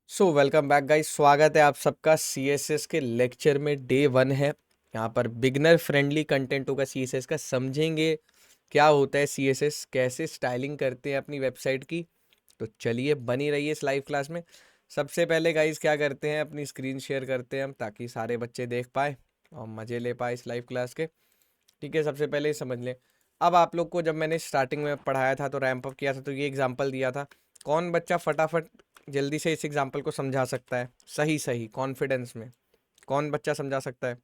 Welcome back guys. स्वागत है आप सबका सीएसएस के लेक्चर में। डे 1 है। यहाँ पर बिगनर फ्रेंडली कंटेंट होगा सीएसएस का। समझेंगे क्या होता है सीएसएस, कैसे स्टाइलिंग करते हैं अपनी वेबसाइट की। तो चलिए बनी रहिए इस लाइव क्लास में। सबसे पहले गाइस क्या करते हैं, अपनी स्क्रीन शेयर करते हैं हम, ताकि सारे बच्चे देख पाए और मज़े ले पाए इस लाइव क्लास के। ठीक है, सबसे पहले ही समझ लें। अब आप लोग को जब मैंने स्टार्टिंग में पढ़ाया था तो रैंप अप किया था तो ये एग्जांपल दिया था। कौन बच्चा फटाफट जल्दी से इस एग्जांपल को समझा सकता है सही सही कॉन्फिडेंस में? कौन बच्चा समझा सकता है?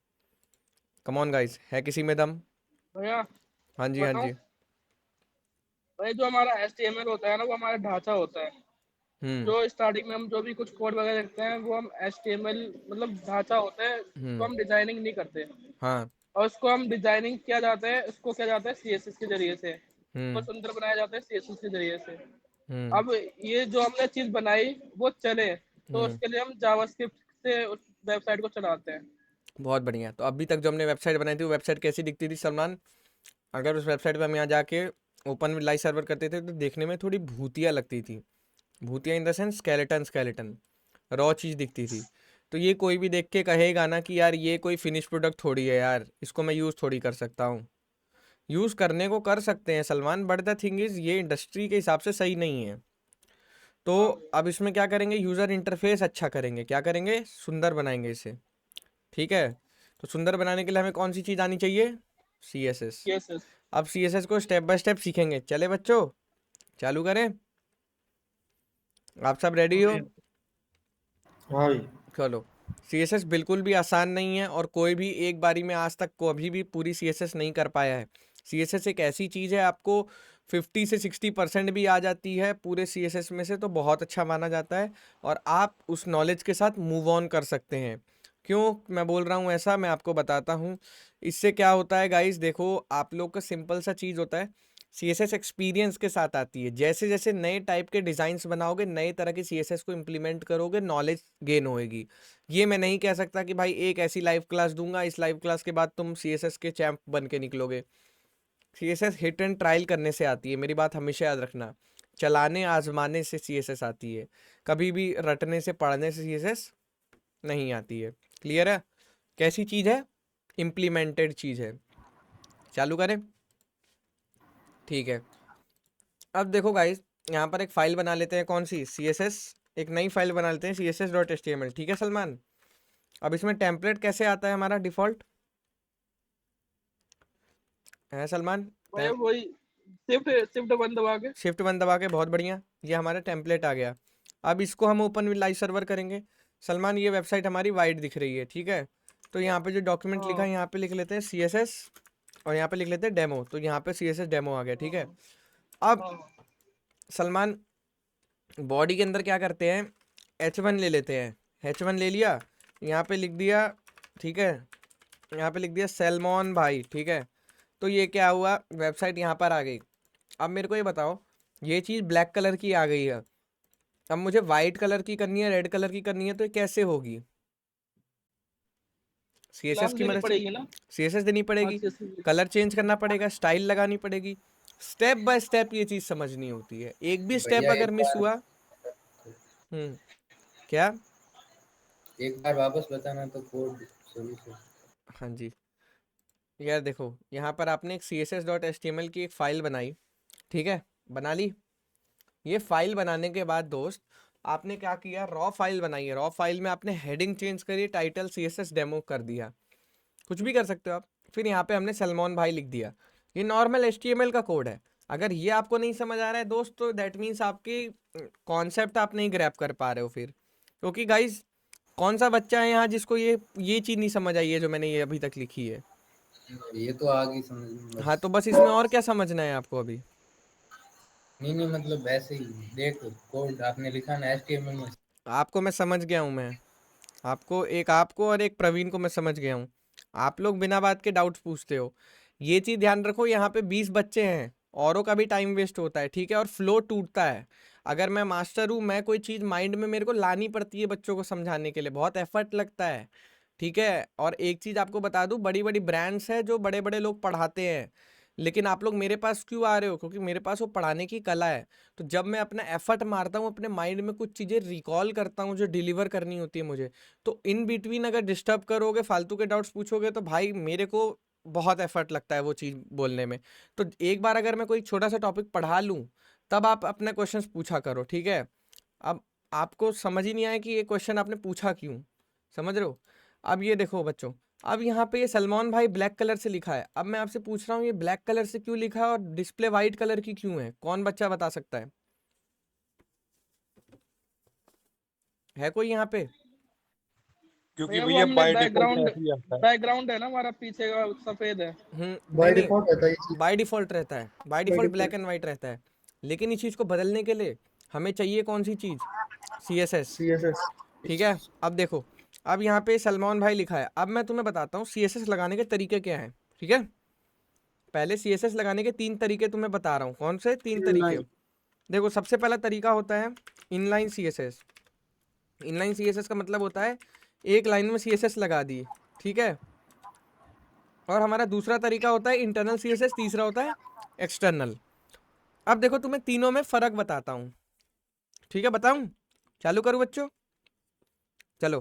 कम ऑन गाइस, है किसी में दम? भैया हाँ जी, हाँ बताओ। जी। भाई जो हमारा HTML होता है ना, वो हमारा ढांचा होता है। हम्म। जो स्टार्टिंग में हम जो भी कुछ कोड वगैरह लिखते हैं वो हम HTML मतलब ढांचा होता है, उसको हम्म। हम डिजाइनिंग नहीं करते। हाँ। और उसको हम डिजाइनिंग किया जाता है, उसको किया जाता है CSS के जरिए से। उसको हम्म। सुंदर बनाया जाता है CSS के जरिए से। हम्म। अब ये जो हमने चीज बनाई वो चले, तो हम्म। उसके लिए हम जावास्क्रिप्ट से उस वेबसाइट को चलाते हैं। बहुत बढ़िया। तो अभी तक जो हमने वेबसाइट बनाई थी वो वेबसाइट कैसी दिखती थी सलमान? अगर उस वेबसाइट पे हम यहाँ जाके ओपन विद लाइव सर्वर करते थे तो देखने में थोड़ी भूतिया लगती थी। भूतिया in the sense skeleton skeleton, raw चीज़ दिखती थी। तो ये कोई भी देख के कहेगा ना कि यार ये कोई फिनिश प्रोडक्ट थोड़ी है यार, इसको मैं यूज़ थोड़ी कर सकता हूँ। यूज़ करने को कर सकते हैं Salman, but the thing is ये इंडस्ट्री के हिसाब से सही नहीं है। तो हाँ अब इसमें क्या करेंगे, यूज़र इंटरफेस अच्छा करेंगे। क्या करेंगे? सुंदर बनाएंगे इसे। ठीक है। तो सुंदर बनाने के लिए हमें कौन सी चीज़ आनी चाहिए? C S S. CSS। अब सी एस एस को स्टेप बाय स्टेप सीखेंगे। चले बच्चों, चालू करें? आप सब रेडी हाँ हो? भैया। हाँ भाई। चलो। सी एस एस बिल्कुल भी आसान नहीं है और कोई भी एक बारी में आज तक कभी भी पूरी सी एस एस नहीं कर पाया है। सी एस एस एक ऐसी चीज़ है, आपको 50 से 60% भी आ जाती है पूरे सी एस एस में से तो बहुत अच्छा माना जाता है। और आप उस नॉलेज के साथ मूव ऑन कर सकते हैं। क्यों मैं बोल रहा हूँ ऐसा, मैं आपको बताता हूँ। इससे क्या होता है गाइस, देखो आप लोग का सिंपल सा चीज़ होता है। सी एस एस एक्सपीरियंस के साथ आती है। जैसे जैसे नए टाइप के डिज़ाइंस बनाओगे, नए तरह के सी एस एस को इम्प्लीमेंट करोगे, नॉलेज गेन होएगी। ये मैं नहीं कह सकता कि भाई एक ऐसी लाइव क्लास दूंगा, इस लाइव क्लास के बाद तुम सी एस एस के चैंप बन के निकलोगे। C S S hit and trial करने से आती है, मेरी बात हमेशा याद रखना। चलाने आजमाने से सी एस एस आती है। कभी भी रटने से पढ़ने से सी एस एस नहीं आती है। क्लियर है? कैसी चीज़ है? इम्प्लीमेंटेड चीज़ है। चालू करें? ठीक है। अब देखो गाइस, यहाँ पर एक फाइल बना लेते हैं। कौन सी? C S S. एक नई फाइल बना लेते हैं, css.html। ठीक है सलमान? अब इसमें टेम्पलेट कैसे आता है हमारा डिफ़ॉल्ट है सलमान? भैया वही शिफ्ट शिफ्ट बंद दबा के। शिफ्ट वन दबा के, बहुत बढ़िया। ये हमारा टेम्पलेट आ गया। अब इसको हम ओपन विद लाइव सर्वर करेंगे। सलमान ये वेबसाइट हमारी वाइड दिख रही है, ठीक है? तो यहाँ पे जो डॉक्यूमेंट लिखा हाँ है यहाँ पे लिख लेते हैं सी एस एस, और यहाँ पे लिख लेते हैं डेमो। तो यहाँ पे सी एस एस डेमो आ गया, ठीक है? हाँ अब हाँ सलमान बॉडी के अंदर क्या करते हैं, H1 ले लेते हैं। H1 ले लिया, यहाँ पे लिख दिया, ठीक है? यहाँ पे लिख दिया सैलमॉन भाई, ठीक है? तो ये क्या हुआ, वेबसाइट यहाँ पर आ गई। अब मेरे को ये बताओ, ये चीज़ ब्लैक कलर की आ गई है। अब मुझे वाइट कलर की करनी है, रेड कलर की करनी है, तो ये कैसे होगी? सी एस एस क्लास की देनी मदद से पड़ेगी ना। सी एस एस देनी हाँ पड़ेगी। CSS। कलर चेंज करना पड़ेगा, स्टाइल लगानी पड़ेगी। स्टेप बाय स्टेप ये चीज़ समझनी होती है। एक भी स्टेप भैया अगर एक मिस बार हुआ। क्या? एक बार वापस बताना तो कोड सही से। हाँ जी। यार देखो, यहाँ पर आपने एक css.html की एक फ़ाइल बनाई, ठीक है? बना ली। ये फाइल बनाने के बाद दोस्त, आपने क्या किया, रॉ फाइल बनाई है। रॉ फाइल में आपने हेडिंग चेंज करी, टाइटल CSS डेमो कर दिया। कुछ भी कर सकते हो आप। फिर यहाँ पे हमने सलमान भाई लिख दिया। ये नॉर्मल HTML का कोड है। अगर ये आपको नहीं समझ आ रहा है दोस्त, तो दैट मीन्स आपकी कॉन्सेप्ट आप नहीं ग्रैप कर पा रहे हो फिर। क्योंकि गाइज, कौन सा बच्चा है यहाँ जिसको ये चीज़ नहीं समझ आई है जो मैंने ये अभी तक लिखी है? ये तो आ गई समझ में हाँ, बस। तो बस इसमें और क्या समझना है आपको अभी? नहीं नहीं, मतलब ऐसे ही देख, कोड आपने लिखा ना HTML में। आपको मैं समझ गया हूँ। मैं आपको और एक प्रवीण को मैं समझ गया हूँ। आप लोग बिना बात के डाउट्स पूछते हो। ये चीज़ ध्यान रखो, यहाँ पे 20 बच्चे हैं, औरों का भी टाइम वेस्ट होता है, ठीक है? और फ्लो टूटता है। अगर मैं मास्टर हूँ, मैं कोई चीज़ माइंड में मेरे को लानी पड़ती है बच्चों को समझाने के लिए, बहुत एफर्ट लगता है। ठीक है? और एक चीज़ आपको बता दूँ, बड़ी बड़ी ब्रांड्स है जो बड़े बड़े लोग पढ़ाते हैं। लेकिन आप लोग मेरे पास क्यों आ रहे हो? क्योंकि मेरे पास वो पढ़ाने की कला है। तो जब मैं अपना एफर्ट मारता हूँ, अपने माइंड में कुछ चीज़ें रिकॉल करता हूँ जो डिलीवर करनी होती है मुझे, तो इन बिटवीन अगर डिस्टर्ब करोगे, फालतू के डाउट्स पूछोगे, तो भाई मेरे को बहुत एफर्ट लगता है वो चीज़ बोलने में। तो एक बार अगर मैं कोई छोटा सा टॉपिक पढ़ा लूँ, तब आप अपने क्वेश्चंस पूछा करो, ठीक है? अब आपको समझ ही नहीं आया कि ये क्वेश्चन आपने पूछा क्यों, समझ रहे हो? अब ये देखो बच्चों, अब यहाँ पे ये सलमान भाई ब्लैक कलर से लिखा है। अब मैं आपसे पूछ रहा हूँ, ये ब्लैक कलर से क्यों लिखा है और डिस्प्ले वाइट कलर की क्यों है? कौन बच्चा बता सकता है कोई यहाँ पे? क्योंकि भैया वो भैया हमने बाय डिफॉल्ट बैकग्राउंड ऐसे ही आता है। बैकग्राउंड है ना हमारा पीछे का सफेद है। नहीं बाय नहीं, डिफॉल्ट रहता है ये चीज। बाय डिफॉल्ट रहता है, by by default black default and white रहता है। लेकिन इस चीज़ को बदलने के लिए हमें चाहिए कौन सी चीज़? CSS, CSS। ठीक है? अब देखो, अब यहाँ पे सलमान भाई लिखा है। अब मैं तुम्हें बताता हूँ CSS लगाने के तरीके क्या हैं, ठीक है? पहले CSS लगाने के 3 तरीके तुम्हें बता रहा हूँ। कौन से 3 तरीके? देखो, सबसे पहला तरीका होता है इनलाइन CSS। इनलाइन CSS का मतलब होता है एक लाइन में CSS लगा दी, ठीक है? और हमारा दूसरा तरीका होता है इंटरनल CSS, तीसरा होता है एक्सटर्नल। अब देखो, तुम्हें तीनों में फ़र्क बताता हूँ, ठीक है? बताऊँ? चालू करूँ बच्चों? चलो,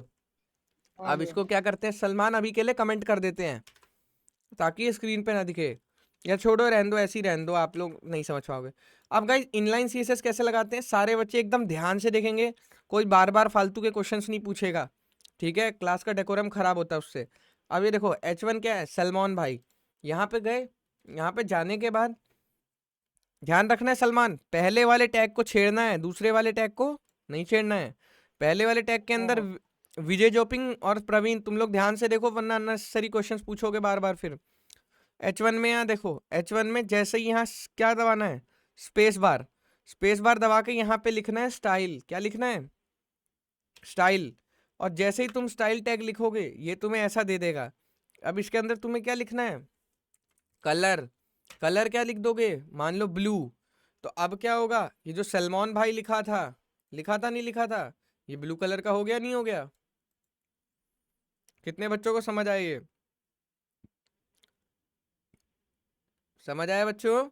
हाँ अब भैया। इसको क्या करते हैं, सलमान अभी के लिए कमेंट कर देते हैं ताकि ये स्क्रीन पे ना दिखे, या छोड़ो, रहने दो, ऐसे ही रहने दो, आप लोग नहीं समझ पाओगे। अब गाइस, इनलाइन CSS कैसे लगाते हैं, सारे बच्चे एकदम ध्यान से देखेंगे, कोई बार बार फालतू के क्वेश्चंस नहीं पूछेगा, ठीक है? क्लास का डेकोरम खराब होता है उससे। अब ये देखो, H1 क्या है? सलमान भाई। यहाँ पे गए, यहाँ पे जाने के बाद ध्यान रखना है सलमान, पहले वाले टैग को छेड़ना है, दूसरे वाले टैग को नहीं छेड़ना है। पहले वाले टैग के अंदर हाँ। विजय जोपिंग और प्रवीण, तुम लोग ध्यान से देखो, वरना अननेसेसरी क्वेश्चंस पूछोगे बार बार फिर। H1 में यहाँ देखो, H1 में जैसे ही यहाँ क्या दबाना है, स्पेस बार। स्पेस बार दबा के यहाँ पे लिखना है स्टाइल। क्या लिखना है? स्टाइल। और जैसे ही तुम स्टाइल टैग लिखोगे, ये तुम्हें ऐसा दे देगा। अब इसके अंदर तुम्हें क्या लिखना है? कलर। कलर क्या लिख दोगे? मान लो ब्लू। तो अब क्या होगा, ये जो सलमान भाई लिखा था, नहीं लिखा था, ये ब्लू कलर का हो गया, नहीं हो गया? कितने बच्चों को समझ आए ये? समझ आया बच्चों?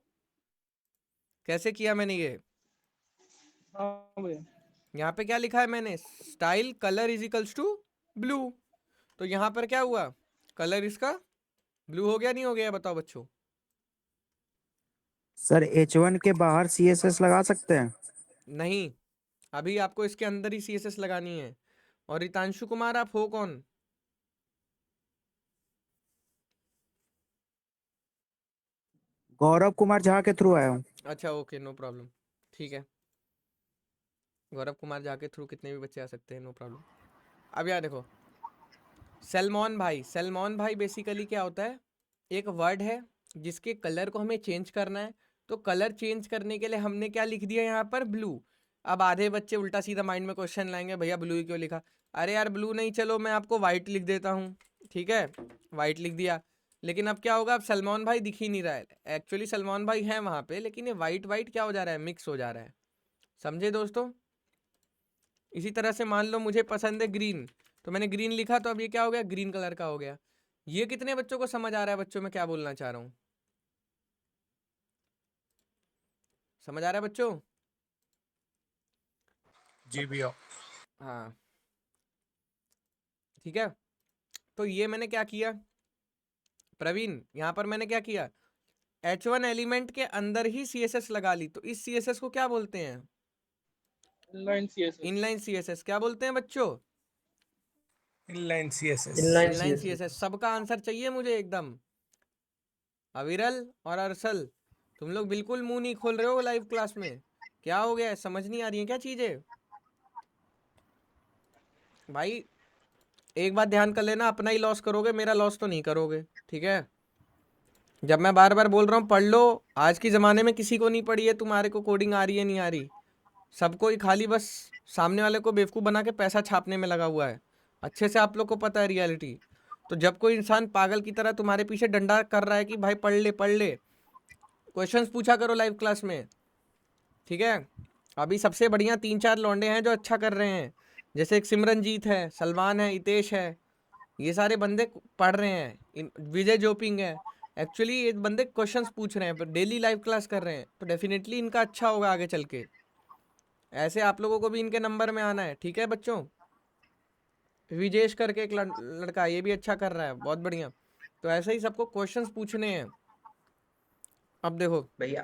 कैसे किया मैंने ये? हाँ भैया। यहाँ पे क्या लिखा है मैंने? Style colour is equals to blue. तो यहाँ पर क्या हुआ? कलर इसका ब्लू हो गया, नहीं हो गया? बताओ बच्चों। सर H1 के बाहर CSS लगा सकते हैं? नहीं, अभी आपको इसके अंदर ही CSS लगानी है। और रितांशु कुमार, आप हो कौन? गौरव कुमार झा के थ्रू आया हूँ। अच्छा, ओके, नो प्रॉब्लम, ठीक है। गौरव कुमार झा के थ्रू कितने भी बच्चे आ सकते हैं, नो प्रॉब्लम। अब यार देखो, सलमान भाई। सलमान भाई बेसिकली क्या होता है? एक वर्ड है जिसके कलर को हमें चेंज करना है। तो कलर चेंज करने के लिए हमने क्या लिख दिया यहाँ पर? ब्लू। अब आधे बच्चे उल्टा सीधा माइंड में क्वेश्चन लाएंगे, भैया ब्लू ही क्यों लिखा? अरे यार, ब्लू नहीं, चलो मैं आपको वाइट लिख देता हूँ, ठीक है? वाइट लिख दिया। लेकिन अब क्या होगा? अब सलमान भाई दिख ही नहीं रहा है। एक्चुअली सलमान भाई है वहाँ पे, लेकिन ये वाइट वाइट क्या हो जा रहा है? मिक्स हो जा रहा है। समझे दोस्तों? इसी तरह से मान लो मुझे पसंद है ग्रीन, तो मैंने ग्रीन लिखा, तो अब ये क्या हो गया? ग्रीन कलर का हो गया। ये कितने बच्चों को समझ आ रहा है बच्चों, मैं क्या बोलना चाह रहा हूँ? समझ आ रहा है बच्चों? जी भैया। हाँ, ठीक है। तो ये मैंने क्या किया प्रवीण, यहाँ पर मैंने क्या किया? H1 एलिमेंट के अंदर ही CSS लगा ली। तो इस CSS को क्या बोलते हैं? Inline CSS। Inline CSS। क्या बोलते हैं बच्चों? Inline CSS। Inline inline CSS। CSS। सबका आंसर चाहिए मुझे एकदम। अविरल और अरसल, तुम लोग बिल्कुल मुंह नहीं खोल रहे हो लाइव क्लास में। क्या हो गया है? समझ नहीं आ रही है क्या चीजें? भाई एक बात ध्यान कर लेना, अपना ही लॉस करोगे, मेरा लॉस तो नहीं करोगे, ठीक है? जब मैं बार बार बोल रहा हूँ पढ़ लो, आज के ज़माने में किसी को नहीं पढ़ी है, तुम्हारे को कोडिंग आ रही है नहीं आ रही, सबको ही खाली बस सामने वाले को बेवकूफ़ बना के पैसा छापने में लगा हुआ है। अच्छे से आप लोग को पता है रियलिटी। तो जब कोई इंसान पागल की तरह तुम्हारे पीछे डंडा कर रहा है कि भाई पढ़ ले पढ़ ले, क्वेश्चंस पूछा करो लाइव क्लास में, ठीक है? अभी सबसे बढ़िया 3-4 लौंडे हैं जो अच्छा कर रहे हैं, जैसे एक सिमरनजीत है, सलमान है, हितेश है, ये सारे बंदे पढ़ रहे हैं, विजय जोपिंग है। एक्चुअली ये बंदे क्वेश्चंस पूछ रहे हैं पर डेली लाइव क्लास कर रहे हैं तो डेफिनेटली इनका अच्छा होगा आगे चल के। ऐसे आप लोगों को भी इनके नंबर में आना है, ठीक है बच्चों। विजेश करके एक लड़का ये भी अच्छा कर रहा है, बहुत बढ़िया। तो ऐसे ही सबको क्वेश्चंस पूछने हैं। अब देखो भैया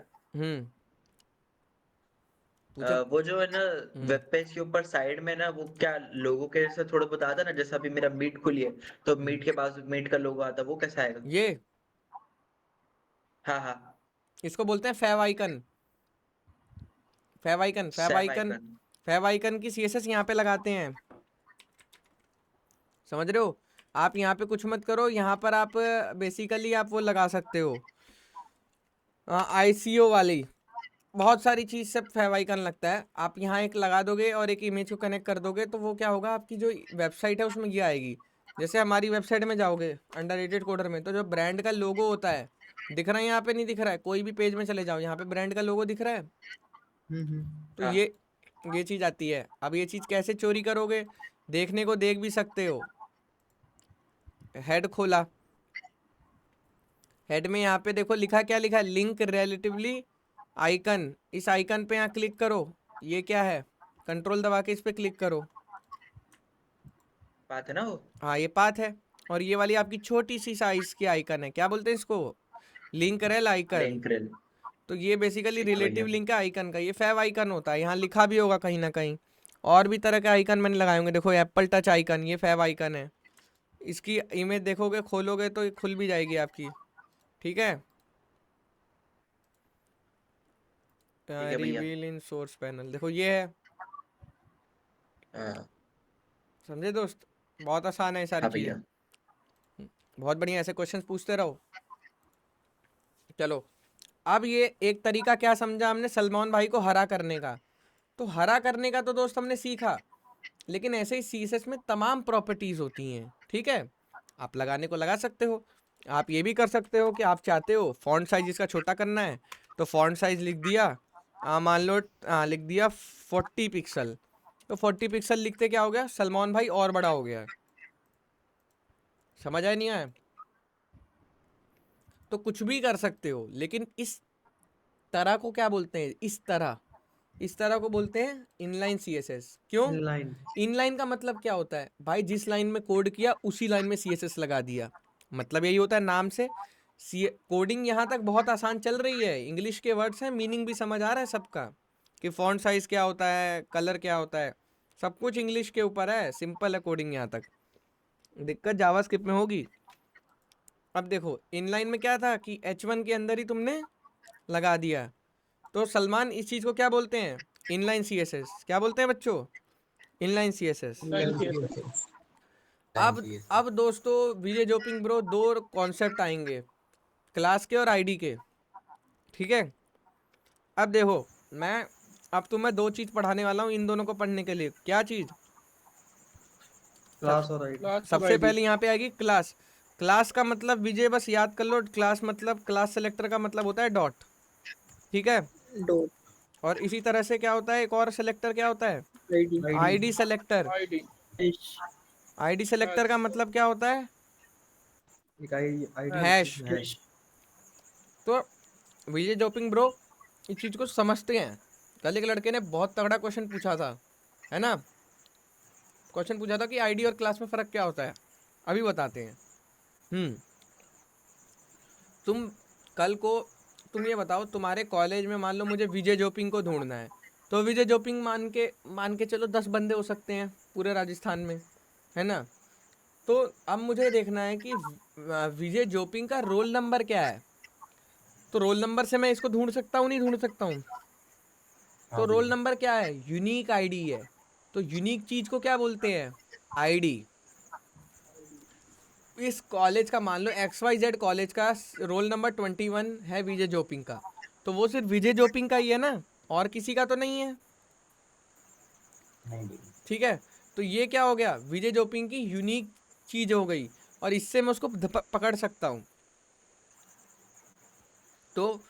पूछो। वो जो है ना वेब पेज के ऊपर साइड में ना, वो क्या लोगो के जैसे थोड़ा बता था ना, जैसे अभी मेरा मीट खुली है तो मीट के पास मीट का लोगो आता है, वो कैसा आएगा? ये हाँ हाँ, इसको बोलते हैं fav icon. Fav icon fav Saif icon icon. Fav icon की सीएसएस यहाँ पे लगाते हैं, समझ रहे हो। आप यहाँ पे कुछ मत करो, यहाँ पर आप बेसिकली आप वो लगा सकते हो आईसीओ वाली, बहुत सारी चीज़ से फैव आइकन लगता है। आप यहाँ एक लगा दोगे और एक इमेज को कनेक्ट कर दोगे तो वो क्या होगा, आपकी जो वेबसाइट है उसमें ये आएगी। जैसे हमारी वेबसाइट में जाओगे अंडररेटेड कोडर में, तो जो ब्रांड का लोगो होता है दिख रहा है यहाँ पे, नहीं दिख रहा है? कोई भी पेज में चले जाओ, यहाँ पे ब्रांड का लोगो दिख रहा है। तो हाँ। ये चीज़ आती है। अब ये चीज़ कैसे चोरी करोगे, देखने को देख भी सकते हो। हेड खोला, हेड में यहाँ पे देखो लिखा, क्या लिखा है, लिंक रिलेटिवली आइकन। इस आइकन पे यहाँ क्लिक करो, ये क्या है, कंट्रोल दबा के इस पे क्लिक करो। बात है ना वो। हाँ ये पाथ है। और ये वाली आपकी छोटी सी साइज की आइकन है, क्या बोलते हैं इसको, link rail icon. Link rail. तो ये बेसिकली ठीक है रिलेटिव भैया। लिंक है आइकन का, ये फैव आइकन होता है। यहाँ लिखा भी होगा कहीं ना कहीं। और भी तरह के आइकन मैंने लगाए होंगे, देखो एप्पल टच आइकन, ये फैव आइकन है। इसकी इमेज देखोगे, खोलोगे तो ये खुल भी जाएगी आपकी, ठीक है। है भैया। रिवील इन सोर्स पैनल, देखो ये है, हाँ समझे दोस्त। बहुत आसान है ये सारी हाँ चीज़ें। भैया। बहुत बढ़िया, ऐसे क्वेश्चंस पूछते रहो। चलो अब ये एक तरीका क्या समझा हमने सलमान भाई को हरा करने का। तो हरा करने का तो दोस्त हमने सीखा, लेकिन ऐसे ही सीएसएस में तमाम प्रॉपर्टीज होती हैं, ठीक है। आप लगाने को लगा सकते हो। आप ये भी कर सकते हो कि आप चाहते हो फॉन्ट साइज इसका छोटा करना है, तो फॉन्ट साइज लिख दिया, मान लो लिख दिया 40 पिक्सल। तो 40 पिक्सल लिखते क्या हो गया, सलमान भाई और बड़ा हो गया। समझ आया नहीं आया? तो कुछ भी कर सकते हो, लेकिन इस तरह को क्या बोलते हैं, इस तरह को बोलते हैं इनलाइन सीएसएस। क्यों इनलाइन का मतलब क्या होता है भाई, जिस लाइन में कोड किया उसी लाइन में सीएसएस लगा दिया, मतलब यही होता है नाम से। कोडिंग यहाँ तक बहुत आसान चल रही है, इंग्लिश के वर्ड्स हैं, मीनिंग भी समझ आ रहा है सबका, कि फॉन्ट साइज क्या होता है, कलर क्या होता है, सब कुछ इंग्लिश के ऊपर है, सिंपल है कोडिंग यहाँ तक। दिक्कत जावास्क्रिप्ट में होगी। अब देखो इनलाइन में क्या था कि H1 के अंदर ही तुमने लगा दिया। तो सलमान इस चीज़ को क्या बोलते हैं, इनलाइन सीएसएस। क्या बोलते हैं बच्चों, इनलाइन सीएसएस। अब दोस्तों विजय जोपिंग ब्रो, दो कॉन्सेप्ट आएंगे, क्लास के और आईडी के, ठीक है। अब देखो अब तुम्हें दो चीज़ पढ़ाने वाला हूँ इन दोनों को पढ़ने के लिए। क्या चीज़, क्लास और आईडी। सबसे पहले यहाँ पे आएगी क्लास। क्लास का मतलब विजय बस याद कर लो, क्लास मतलब क्लास सेलेक्टर का मतलब होता है डॉट, ठीक है। डॉट और इसी तरह से क्या होता है, एक और सेलेक्टर क्या होता है, ID selector. ID ID selector का मतलब क्या होता है, एक आईडी हैश। तो विजय जोपिंग ब्रो इस चीज़ को समझते हैं। कल एक लड़के ने बहुत तगड़ा क्वेश्चन पूछा था, है ना, क्वेश्चन पूछा था कि आईडी और क्लास में फ़र्क क्या होता है, अभी बताते हैं। तुम कल को तुम ये बताओ, तुम्हारे कॉलेज में मान लो मुझे विजय जोपिंग को ढूंढना है, तो विजय जोपिंग मान के चलो 10 बंदे हो सकते हैं पूरे राजस्थान में, है ना। तो अब मुझे देखना है कि विजय जोपिंग का रोल नंबर क्या है। तो रोल नंबर से मैं इसको ढूंढ सकता हूँ, नहीं ढूंढ सकता हूँ। तो रोल नंबर क्या है, यूनिक आईडी है। तो यूनिक चीज़ को क्या बोलते हैं, आईडी। इस कॉलेज का मान लो XYZ कॉलेज का रोल नंबर 21 है विजय जोपिंग का, तो वो सिर्फ विजय जोपिंग का ही है ना, और किसी का तो नहीं है, ठीक है। तो ये क्या हो गया, विजय जोपिंग की यूनिक चीज हो गई, और इससे मैं उसको पकड़ सकता हूँ। तो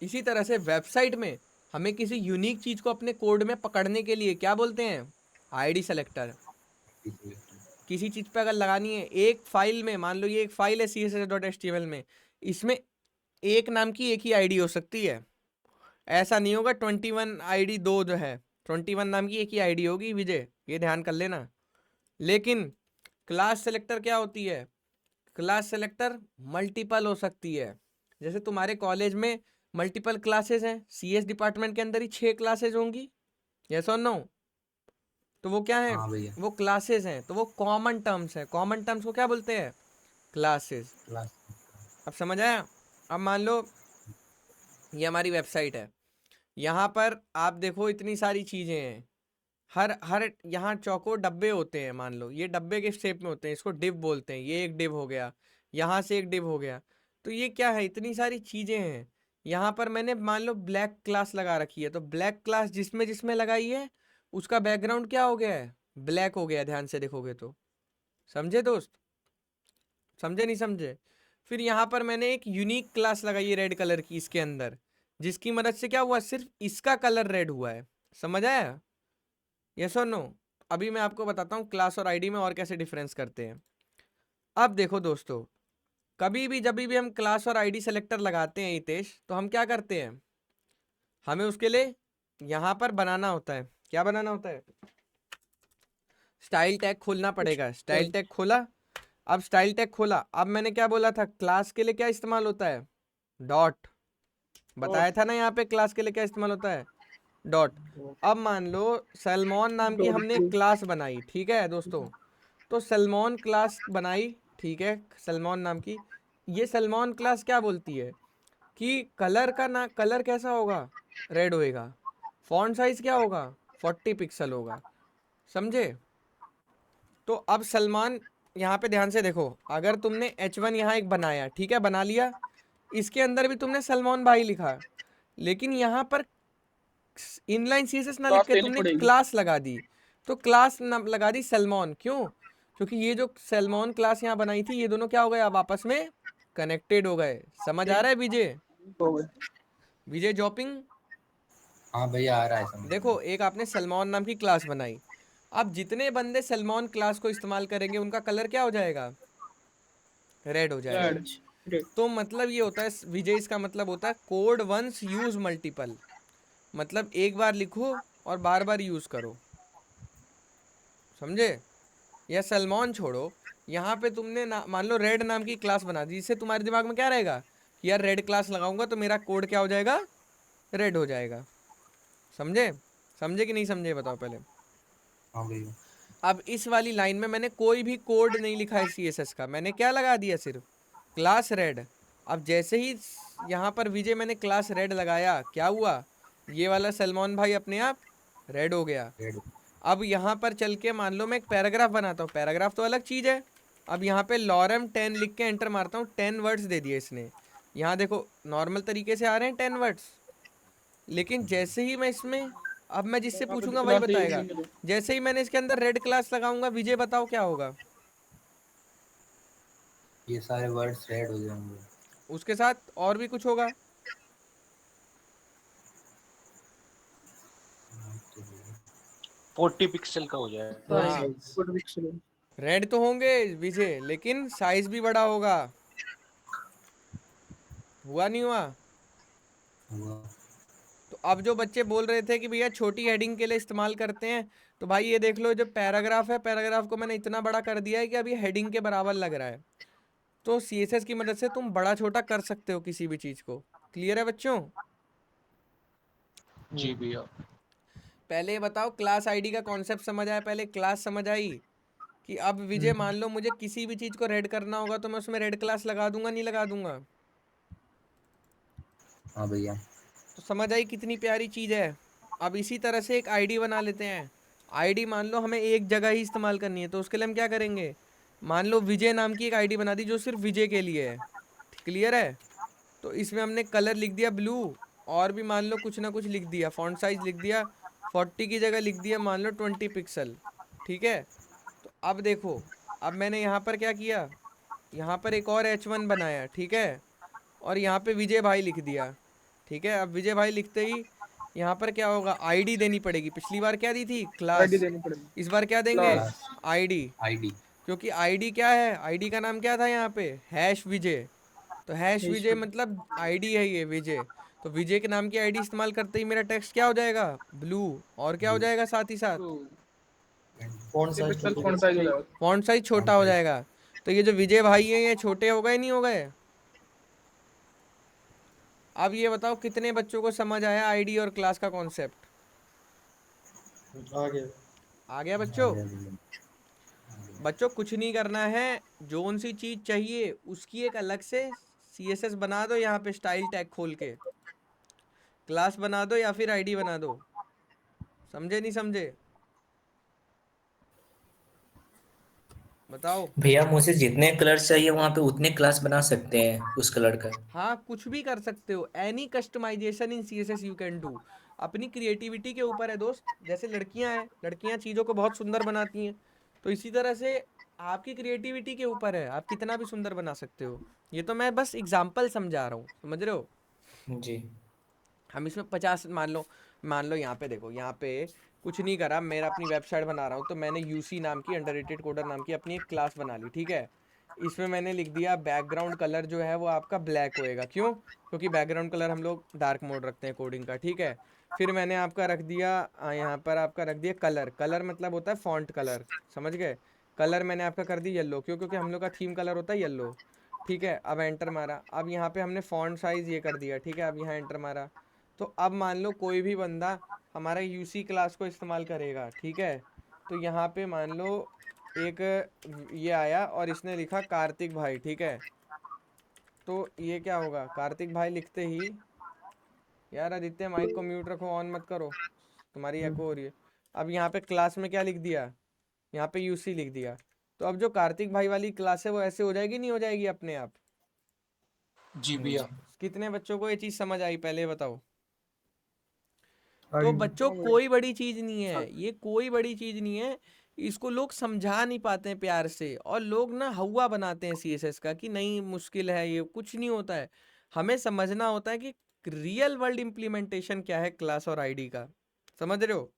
इसी तरह से वेबसाइट में हमें किसी यूनिक चीज को अपने कोड में पकड़ने के लिए क्या बोलते हैं, आईडी सेलेक्टर। किसी चीज़ पे अगर लगानी है, एक फाइल में मान लो ये एक फाइल है css.html में, इसमें एक नाम की एक ही आईडी हो सकती है, ऐसा नहीं होगा 21 आईडी दो जो है, 21 नाम की एक ही आईडी होगी विजय, ये ध्यान कर लेना। लेकिन क्लास सेलेक्टर क्या होती है, क्लास सेलेक्टर मल्टीपल हो सकती है। जैसे तुम्हारे कॉलेज में मल्टीपल क्लासेस हैं, सीएस डिपार्टमेंट के अंदर ही 6 क्लासेस होंगी, यस और नो, तो वो क्या है, हाँ भैया। वो क्लासेस हैं, तो वो कॉमन टर्म्स है। कॉमन टर्म्स को क्या बोलते हैं, क्लासेस। क्लास। अब समझ आया। अब मान लो ये हमारी वेबसाइट है, यहाँ पर आप देखो इतनी सारी चीज़ें हैं, हर यहाँ चौकोर डब्बे होते हैं, मान लो ये डब्बे के शेप में होते हैं, इसको डिव बोलते हैं, ये एक डिव हो गया, यहाँ से एक डिव हो गया। तो ये क्या है, इतनी सारी चीज़ें हैं। यहाँ पर मैंने मान लो ब्लैक क्लास लगा रखी है, तो ब्लैक क्लास जिसमें जिसमें लगाई है उसका बैकग्राउंड क्या हो गया है, ब्लैक हो गया, ध्यान से देखोगे तो। समझे दोस्त, समझे नहीं समझे। फिर यहाँ पर मैंने एक यूनिक क्लास लगाई है रेड कलर की इसके अंदर, जिसकी मदद से क्या हुआ, सिर्फ इसका कलर रेड हुआ है। समझ आया, यस और नो। अभी मैं आपको बताता हूँ क्लास और आईडी में और कैसे डिफरेंस करते हैं। अब देखो दोस्तों, कभी भी जब भी हम क्लास और आईडी सेलेक्टर लगाते हैं हितेश, तो हम क्या करते हैं, हमें उसके लिए यहाँ पर बनाना होता है, क्या बनाना होता है, स्टाइल टैग खोलना पड़ेगा। स्टाइल टैग खोला, अब स्टाइल टैग खोला, अब मैंने क्या बोला था, क्लास के लिए क्या इस्तेमाल होता है, डॉट। बताया था ना यहाँ पे क्लास के लिए क्या इस्तेमाल होता है, डॉट। अब मान लो सलमान नाम की हमने क्लास बनाई, ठीक है दोस्तों, तो सलमान क्लास बनाई, ठीक है, सलमान नाम की। ये सलमान क्लास क्या बोलती है कि कलर का ना, कलर कैसा होगा, रेड होएगा, फॉन्ट साइज क्या होगा, 40 पिक्सल होगा। समझे। तो अब सलमान, यहाँ पे ध्यान से देखो, अगर तुमने H1 यहाँ एक बनाया, ठीक है, बना लिया, इसके अंदर भी तुमने सलमान भाई लिखा, लेकिन यहाँ पर इनलाइन सीएसएस ना लिख क्लास के लेनी तुमने पड़ेगी। क्लास लगा दी, तो क्लास लगा दी सलमान। क्यों, क्योंकि ये जो सलमान क्लास यहाँ बनाई थी, ये दोनों क्या हो गए, अब आपस में कनेक्टेड हो गए। समझ आ रहा है विजय, हो गए। विजय जॉपिंग। हाँ भैया आ रहा है समझ देखो में। एक आपने सलमान नाम की क्लास बनाई, अब जितने बंदे सलमान क्लास को इस्तेमाल करेंगे उनका कलर क्या हो जाएगा, रेड हो जाएगा। रेड। तो मतलब ये होता है विजय, इसका मतलब होता है कोड वंस यूज मल्टीपल, मतलब एक बार लिखो और बार बार यूज करो। समझे। या सलमान छोड़ो, यहाँ पे तुमने मान लो रेड नाम की क्लास बना दी, जिससे तुम्हारे दिमाग में क्या रहेगा कि यार रेड क्लास लगाऊंगा तो मेरा कोड क्या हो जाएगा, रेड हो जाएगा। समझे, समझे कि नहीं समझे, बताओ पहले। हाँ भैया। अब इस वाली लाइन में मैंने कोई भी कोड नहीं लिखा है सीएसएस का, मैंने क्या लगा दिया, सिर्फ क्लास रेड। अब जैसे ही यहाँ पर विजय मैंने क्लास रेड लगाया, क्या हुआ, ये वाला सलमान भाई अपने आप रेड हो गया। रेड। अब यहाँ पर चल के मान लो मैं एक पैराग्राफ बनाता हूँ, पैराग्राफ तो अलग चीज़ है। अब यहाँ पे लॉरम 10 लिख के एंटर मारता हूँ, 10 वर्ड्स दे दिए इसने। यहाँ देखो नॉर्मल तरीके से आ रहे हैं 10 वर्ड्स, लेकिन जैसे ही मैं इसमें, अब मैं जिससे पूछूंगा वही बताएगा। जैसे ही मैंने इसके अंदर रेड क्लास लगाऊंगा, विजय बताओ क्या होगा, ये सारे वर्ड्स रेड हो जाएंगे। उसके साथ और भी कुछ होगा, 40 पिक्सल का हो जाएगा। हाँ रेड तो होंगे विजय, लेकिन साइज भी बड़ा होगा। हुआ नहीं हुआ। हुआ। तो अब जो बच्चे बोल रहे थे कि भैया छोटी हेडिंग के लिए इस्तेमाल करते हैं, तो भाई ये देख लो, जो पैराग्राफ है, पैराग्राफ को मैंने इतना बड़ा कर दिया है कि अब ये हेडिंग के बराबर लग रहा है। तो सीएसएस की मदद से तुम बड़ा छोटा कर सकते हो किसी भी चीज़ को। क्लियर है बच्चों। जी भैया। पहले ये बताओ क्लास आईडी का कॉन्सेप्ट समझ आया, पहले क्लास समझ आई कि अब विजय मान लो मुझे किसी भी चीज़ को रेड करना होगा तो मैं उसमें रेड क्लास लगा दूंगा, नहीं लगा दूंगा। हाँ भैया। तो समझ आई कितनी प्यारी चीज़ है। अब इसी तरह से एक आईडी बना लेते हैं। आईडी मान लो हमें एक जगह ही इस्तेमाल करनी है, तो उसके लिए हम क्या करेंगे, मान लो विजय नाम की एक आईडी बना दी जो सिर्फ विजय के लिए है। क्लियर है। तो इसमें हमने कलर लिख दिया ब्लू, और भी मान लो कुछ ना कुछ लिख दिया, फॉन्ट साइज लिख दिया 40 की जगह लिख दिया मान लो 20 पिक्सल। ठीक है। तो अब देखो, अब मैंने यहाँ पर क्या किया, यहाँ पर एक और H1 बनाया, ठीक है, और यहाँ पे विजय भाई लिख दिया। ठीक है। अब विजय भाई लिखते ही यहाँ पर क्या होगा, आईडी देनी पड़ेगी। पिछली बार क्या दी थी, क्लास। आईडी देनी पड़ेगी। इस बार क्या देंगे, आईडी। आईडी। क्योंकि आईडी क्या है, आईडी का नाम क्या था यहाँ पे, हैश विजय। तो हैश विजय मतलब आईडी है ये विजय। तो विजय के नाम की आईडी इस्तेमाल करते ही मेरा टेक्स्ट क्या हो जाएगा, ब्लू। और क्या हो जाएगा साथ ही साथ, तो फोन साइज पिक्सल छोटी फॉन्ट साइज हो जाएगा। फॉन्ट साइज छोटा हो जाएगा। तो ये जो विजय भाई है ये छोटे हो गए नहीं हो गए। अब ये बताओ कितने बच्चों को समझ आया आईडी और क्लास का कॉन्सेप्ट। आगे आ गया बच्चों। बच्चों कुछ नहीं करना है, जोन सी चीज चाहिए उसकी एक अलग से सीएसएस बना दो, यहाँ पे स्टाइल टैग खोल के क्लास बना दो या फिर आईडी बना दो। समझे नहीं समझे, बताओ। भैया मुझे जितने कलर्स चाहिए वहां पे उतने क्लास बना सकते हैं उस कलर का। हाँ कुछ भी कर सकते हो, any customisation in CSS you can do. अपनी क्रिएटिविटी के ऊपर है दोस्त। जैसे लड़कियां हैं, लड़कियां चीज़ों को बहुत सुंदर बनाती हैं, तो इसी तरह से आपकी क्रिएटिविटी के ऊपर है, आप कितना भी सुंदर बना सकते हो। ये तो मैं बस एग्जाम्पल समझा रहा हूँ, समझ रहे हो। जी। हम इसमें 50 मान लो यहाँ पे देखो, यहाँ पे कुछ नहीं करा, मेरा अपनी वेबसाइट बना रहा हूँ, तो मैंने यूसी नाम की, अंडररेटेड कोडर नाम की अपनी एक क्लास बना ली, ठीक है। इसमें मैंने लिख दिया बैकग्राउंड कलर जो है वो आपका ब्लैक होएगा, क्यों, क्योंकि बैकग्राउंड कलर हम लोग डार्क मोड रखते हैं कोडिंग का, ठीक है। फिर मैंने आपका रख दिया यहाँ पर आपका रख दिया कलर। कलर मतलब होता है फॉन्ट कलर, समझ गए। कलर मैंने आपका कर दी येलो, क्यों, क्योंकि हम लोग का थीम कलर होता है येलो, ठीक है। अब एंटर मारा, अब यहाँ पे हमने फॉन्ट साइज ये कर दिया, ठीक है। अब यहाँ एंटर मारा, तो अब मान लो कोई भी बंदा हमारा यूसी क्लास को इस्तेमाल करेगा, ठीक है। तो यहाँ पे मान लो एक ये आया और इसने लिखा कार्तिक भाई, ठीक है। तो ये क्या होगा, कार्तिक भाई लिखते ही, यार आदित्य माइक को म्यूट रखो, ऑन मत करो, तुम्हारी एको हो रही है। अब यहाँ पे क्लास में क्या लिख दिया, यहाँ पे यूसी लिख दिया। तो अब जो कार्तिक भाई वाली क्लास है वो ऐसे हो जाएगी नहीं हो जाएगी अपने आप। जी भैया। कितने बच्चों को ये चीज़ समझ आई पहले बताओ। तो आगे बच्चों कोई बड़ी चीज नहीं है ये, कोई बड़ी चीज नहीं है। इसको लोग समझा नहीं पाते हैं प्यार से, और लोग ना हवा बनाते हैं सीएसएस का कि नहीं मुश्किल है, ये कुछ नहीं होता है। हमें समझना होता है कि रियल वर्ल्ड इम्प्लीमेंटेशन क्या है क्लास और आईडी का, समझ रहे हो।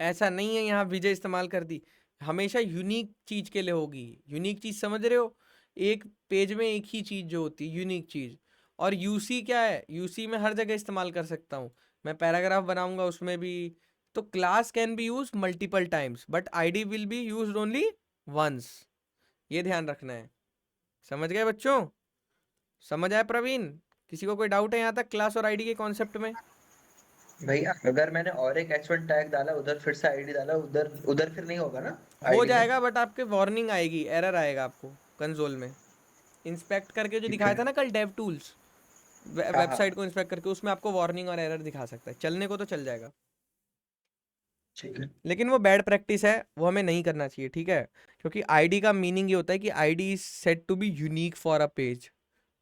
ऐसा नहीं है यहाँ विजय इस्तेमाल कर दी, हमेशा यूनिक चीज के लिए होगी। यूनिक चीज समझ रहे हो, एक पेज में एक ही चीज जो होती है यूनिक चीज। और यूसी क्या है, यूसी में हर जगह इस्तेमाल कर सकता हूँ, मैं पैराग्राफ बनाऊंगा उसमें भी। तो class can be use multiple times but ID will be use only once, ये ध्यान रखना है। समझ गए बच्चों, समझ आया प्रवीण, किसी को कोई डाउट है यहाँ तक क्लास और आईडी के कॉन्सेप्ट में। भैया अगर मैंने और एक H1 टैग डाला उधर, फिर से आईडी डाला उधर, उधर फिर नहीं होगा ना हो आईडी में? जाएगा बट आपके वार्निंग आएगी, एरर आएगा आपको कंसोल में। इंस्पेक्ट करके जो ठीक दिखाया है। था ना कल डेव टूल्स, हाँ वेबसाइट हाँ को इंस्पेक्ट करके, उसमें आपको वार्निंग और एरर दिखा सकता है। चलने को तो चल जाएगा, ठीक है। लेकिन वो बैड प्रैक्टिस है, वो हमें नहीं करना चाहिए, ठीक है। क्योंकि आईडी का मीनिंग ये होता है कि ID is set to be unique for a page,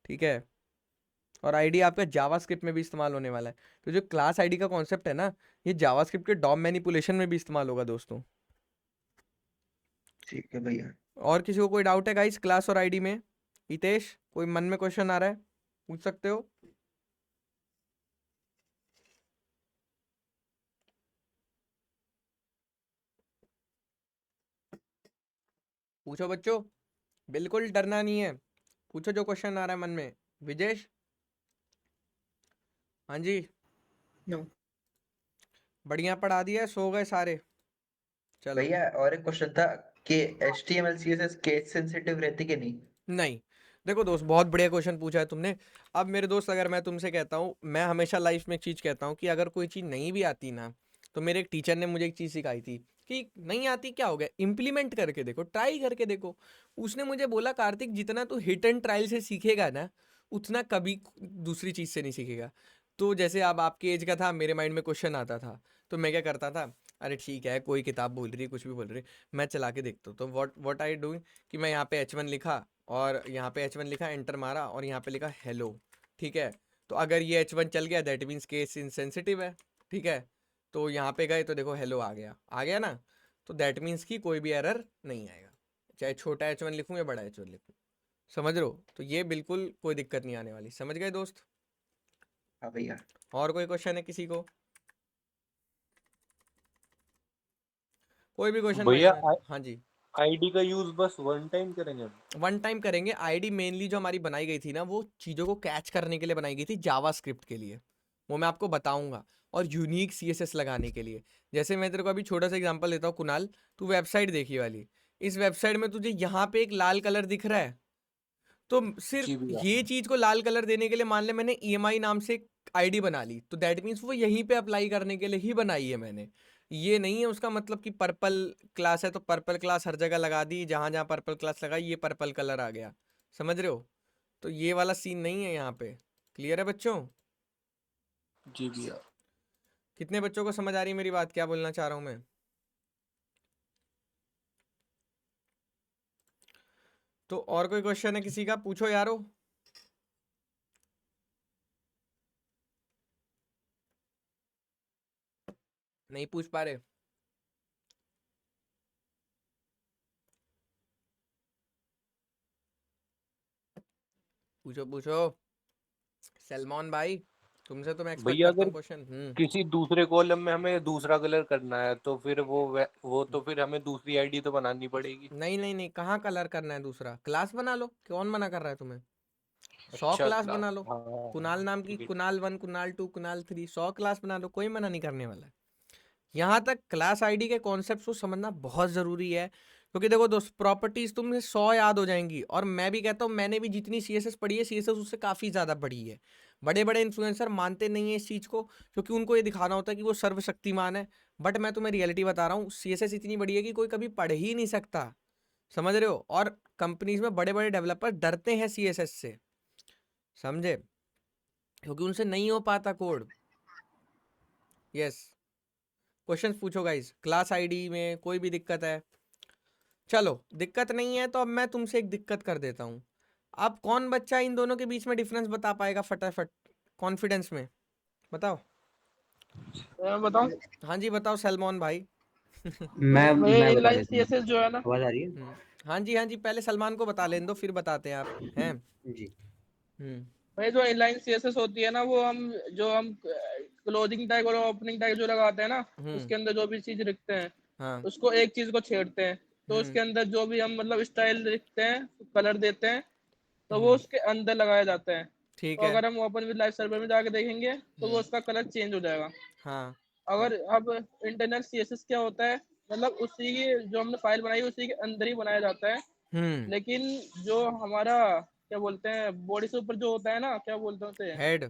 ठीक है। और आईडी आपका जावास्क्रिप्ट में भी इस्तेमाल होने वाला है। तो जो क्लास आईडी का कॉन्सेप्ट है ना, ये जावास्क्रिप्ट के डॉम मैनिपुलेशन में भी इस्तेमाल होगा दोस्तों। ठीक है भैया। और किसी को कोई डाउट है गाइस क्लास और आईडी में। हितेश कोई मन में क्वेश्चन आ रहा है, पूछ सकते हो। पूछो बच्चों, बिल्कुल डरना नहीं है, पूछो जो क्वेश्चन आ रहा है मन में। विजेश, हाँ जी। No. बढ़िया पढ़ा दिया, सो गए सारे। चलो भैया और एक क्वेश्चन था कि HTML CSS केस सेंसिटिव रहती कि नहीं? नहीं, देखो दोस्त बहुत बढ़िया क्वेश्चन पूछा है तुमने। अब मेरे दोस्त अगर मैं तुमसे कहता हूँ, मैं हमेशा लाइफ में एक चीज़ कहता हूँ कि अगर कोई चीज़ नहीं भी आती ना, तो मेरे एक टीचर ने मुझे एक चीज़ सिखाई थी कि नहीं आती क्या हो गया, इम्प्लीमेंट करके देखो, ट्राई करके देखो। उसने मुझे बोला कार्तिक जितना तू हिट एंड ट्रायल से सीखेगा ना, उतना कभी दूसरी चीज़ से नहीं सीखेगा। तो जैसे अब आपके एज का था, मेरे माइंड में क्वेश्चन आता था, तो मैं क्या करता था, अरे ठीक है कोई किताब बोल रही है कुछ भी बोल रही है, मैं चला के देखता हूँ। तो व्हाट आई डू कि मैं यहाँ पे H1 लिखा, और यहाँ पे H1 लिखा, एंटर मारा, और यहाँ पे लिखा हेलो, ठीक है। तो अगर ये H1 चल गया दैट मीन्स केस इनसेंसिटिव है, ठीक है। तो यहाँ पे गए तो देखो हेलो आ गया ना, तो दैट मीन्स कि कोई भी एरर नहीं आएगा, चाहे छोटा H1 लिखूँ या बड़ा H1 लिखूँ, समझ रहे हो। तो ये बिल्कुल कोई दिक्कत नहीं आने वाली, समझ गए दोस्त। हाँ भैया। और कोई क्वेश्चन है किसी को, कोई भी क्वेश्चन भैया भाई। हाँ जी। आईडी का यूज बस वन टाइम करेंगे हम? वन टाइम करेंगे। आईडी मेनली जो हमारी बनाई गई थी ना, वो चीज़ों को कैच करने के लिए बनाई गई थी, जावास्क्रिप्ट के लिए, वो मैं आपको बताऊंगा, और यूनिक सीएसएस लगाने के लिए। जैसे मैं तेरे को अभी छोटा सा एग्जांपल देता हूँ कुणाल, तू वेबसाइट देखी वाली, इस वेबसाइट में तुझे यहाँ पे एक लाल कलर दिख रहा है, तो सिर्फ जी भैया। ये चीज़ को लाल कलर देने के लिए मान ले मैंने ईएमआई नाम से एक आईडी बना ली, तो दैट मीन्स वो यहीं पे अप्लाई करने के लिए ही बनाई है मैंने। ये नहीं है उसका मतलब कि पर्पल क्लास है तो पर्पल क्लास हर जगह लगा दी, जहाँ जहाँ पर्पल क्लास लगाई ये पर्पल कलर आ गया, समझ रहे हो? तो ये वाला सीन नहीं है यहाँ पे। क्लियर है बच्चों? जी भैया। कितने बच्चों को समझ आ रही है मेरी बात, क्या बोलना चाह रहा हूँ मैं? तो और कोई क्वेश्चन है किसी का? पूछो यारो। नहीं पूछ पा रहे? पूछो पूछो सलमान भाई, तुमसे तो मैं एक्सपेक्ट भैया करता अगर हूँ क्वेश्चन। किसी दूसरे कॉलम में हमें दूसरा कलर करना है तो फिर वो तो फिर हमें दूसरी आईडी तो बनानी पड़ेगी। नहीं नहीं नहीं, कहाँ कलर करना है दूसरा? क्लास बना लो, कौन मना कर रहा है तुम्हें? 100 अच्छा क्लास क्लास, बना लो, हाँ कुणाल नाम की, ठीक है। कुणाल 1 कुणाल 2 कुणाल 3, 100 क्लास बना लो, कोई मना नहीं करने वाला है। यहाँ तक क्लास आईडी के कॉन्सेप्ट को समझना बहुत ज़रूरी है, क्योंकि देखो दोस्त, प्रॉपर्टीज तुम्हें 100 याद हो जाएंगी, और मैं भी कहता हूँ मैंने भी जितनी सीएसएस पढ़ी है, सीएसएस उससे काफ़ी ज़्यादा पढ़ी है। बड़े बड़े इन्फ्लुएंसर मानते नहीं है इस चीज़ को, क्योंकि उनको ये दिखाना होता है कि वो सर्वशक्तिमान है, बट मैं तुम्हें रियलिटी बता रहा हूँ, सीएसएस इतनी बड़ी है कि कोई कभी पढ़ ही नहीं सकता, समझ रहे हो? और कंपनीज में बड़े बड़े डेवलपर डरते हैं सीएसएस से, समझे? क्योंकि उनसे नहीं हो पाता कोड। यस, क्वेश्चन पूछो गाइस। क्लास आईडी में कोई भी दिक्कत है? चलो दिक्कत नहीं है तो अब मैं तुमसे एक दिक्कत कर देता हूँ। अब कौन बच्चा इन दोनों के बीच में डिफरेंस बता पाएगा फटाफट, कॉन्फिडेंस में बताओ। मैं बताऊं? हाँ जी बताओ सलमान भाई। मैं बता इनलाइन देता हूँ। सीएसएस जो है ना, आवाज आ रही है? हाँ जी हाँ जी, पहले सलमान को बता लेने दो फिर बताते हैं आप हैं। जी। भाई जो इनलाइन सीएसएस होती है ना, वो हम क्लोजिंग टैग और ओपनिंग टैग जो लगाते हैं ना, उसके अंदर जो भी चीज लिखते हैं, हाँ उसको एक चीज को छेड़ते हैं, तो उसके अंदर जो भी हम मतलब स्टाइल लिखते हैं, कलर देते हैं, तो वो उसके अंदर लगाया जाता है। ठीक तो है। अगर हम ओपन विद लाइव सर्वर में जाके देखेंगे तो वो उसका कलर चेंज हो जाएगा। हाँ अगर अब इंटरनल सीएसएस क्या होता है, मतलब उसी की जो हमने फाइल बनाई है उसी के अंदर ही बनाया जाता है, लेकिन जो हमारा क्या बोलते हैं बॉडी से ऊपर जो होता है ना, क्या बोलते हैं उसे, हेड।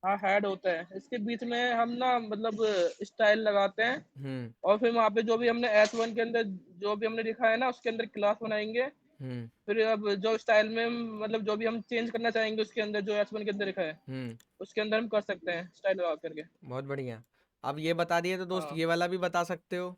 हाँ हेड होता है, इसके बीच में हम ना मतलब स्टाइल लगाते हैं, और फिर वहाँ पे जो भी हमने S1 के अंदर जो भी हमने लिखा है ना, उसके अंदर क्लास बनाएंगे। फिर अब जो स्टाइल में मतलब जो भी हम चेंज करना चाहेंगे उसके अंदर जो S1 के अंदर लिखा है, उसके अंदर हम कर सकते हैं स्टाइल लगा करके। बहुत बढ़िया। अब ये बता दिए तो दोस्त हाँ ये वाला भी बता सकते हो।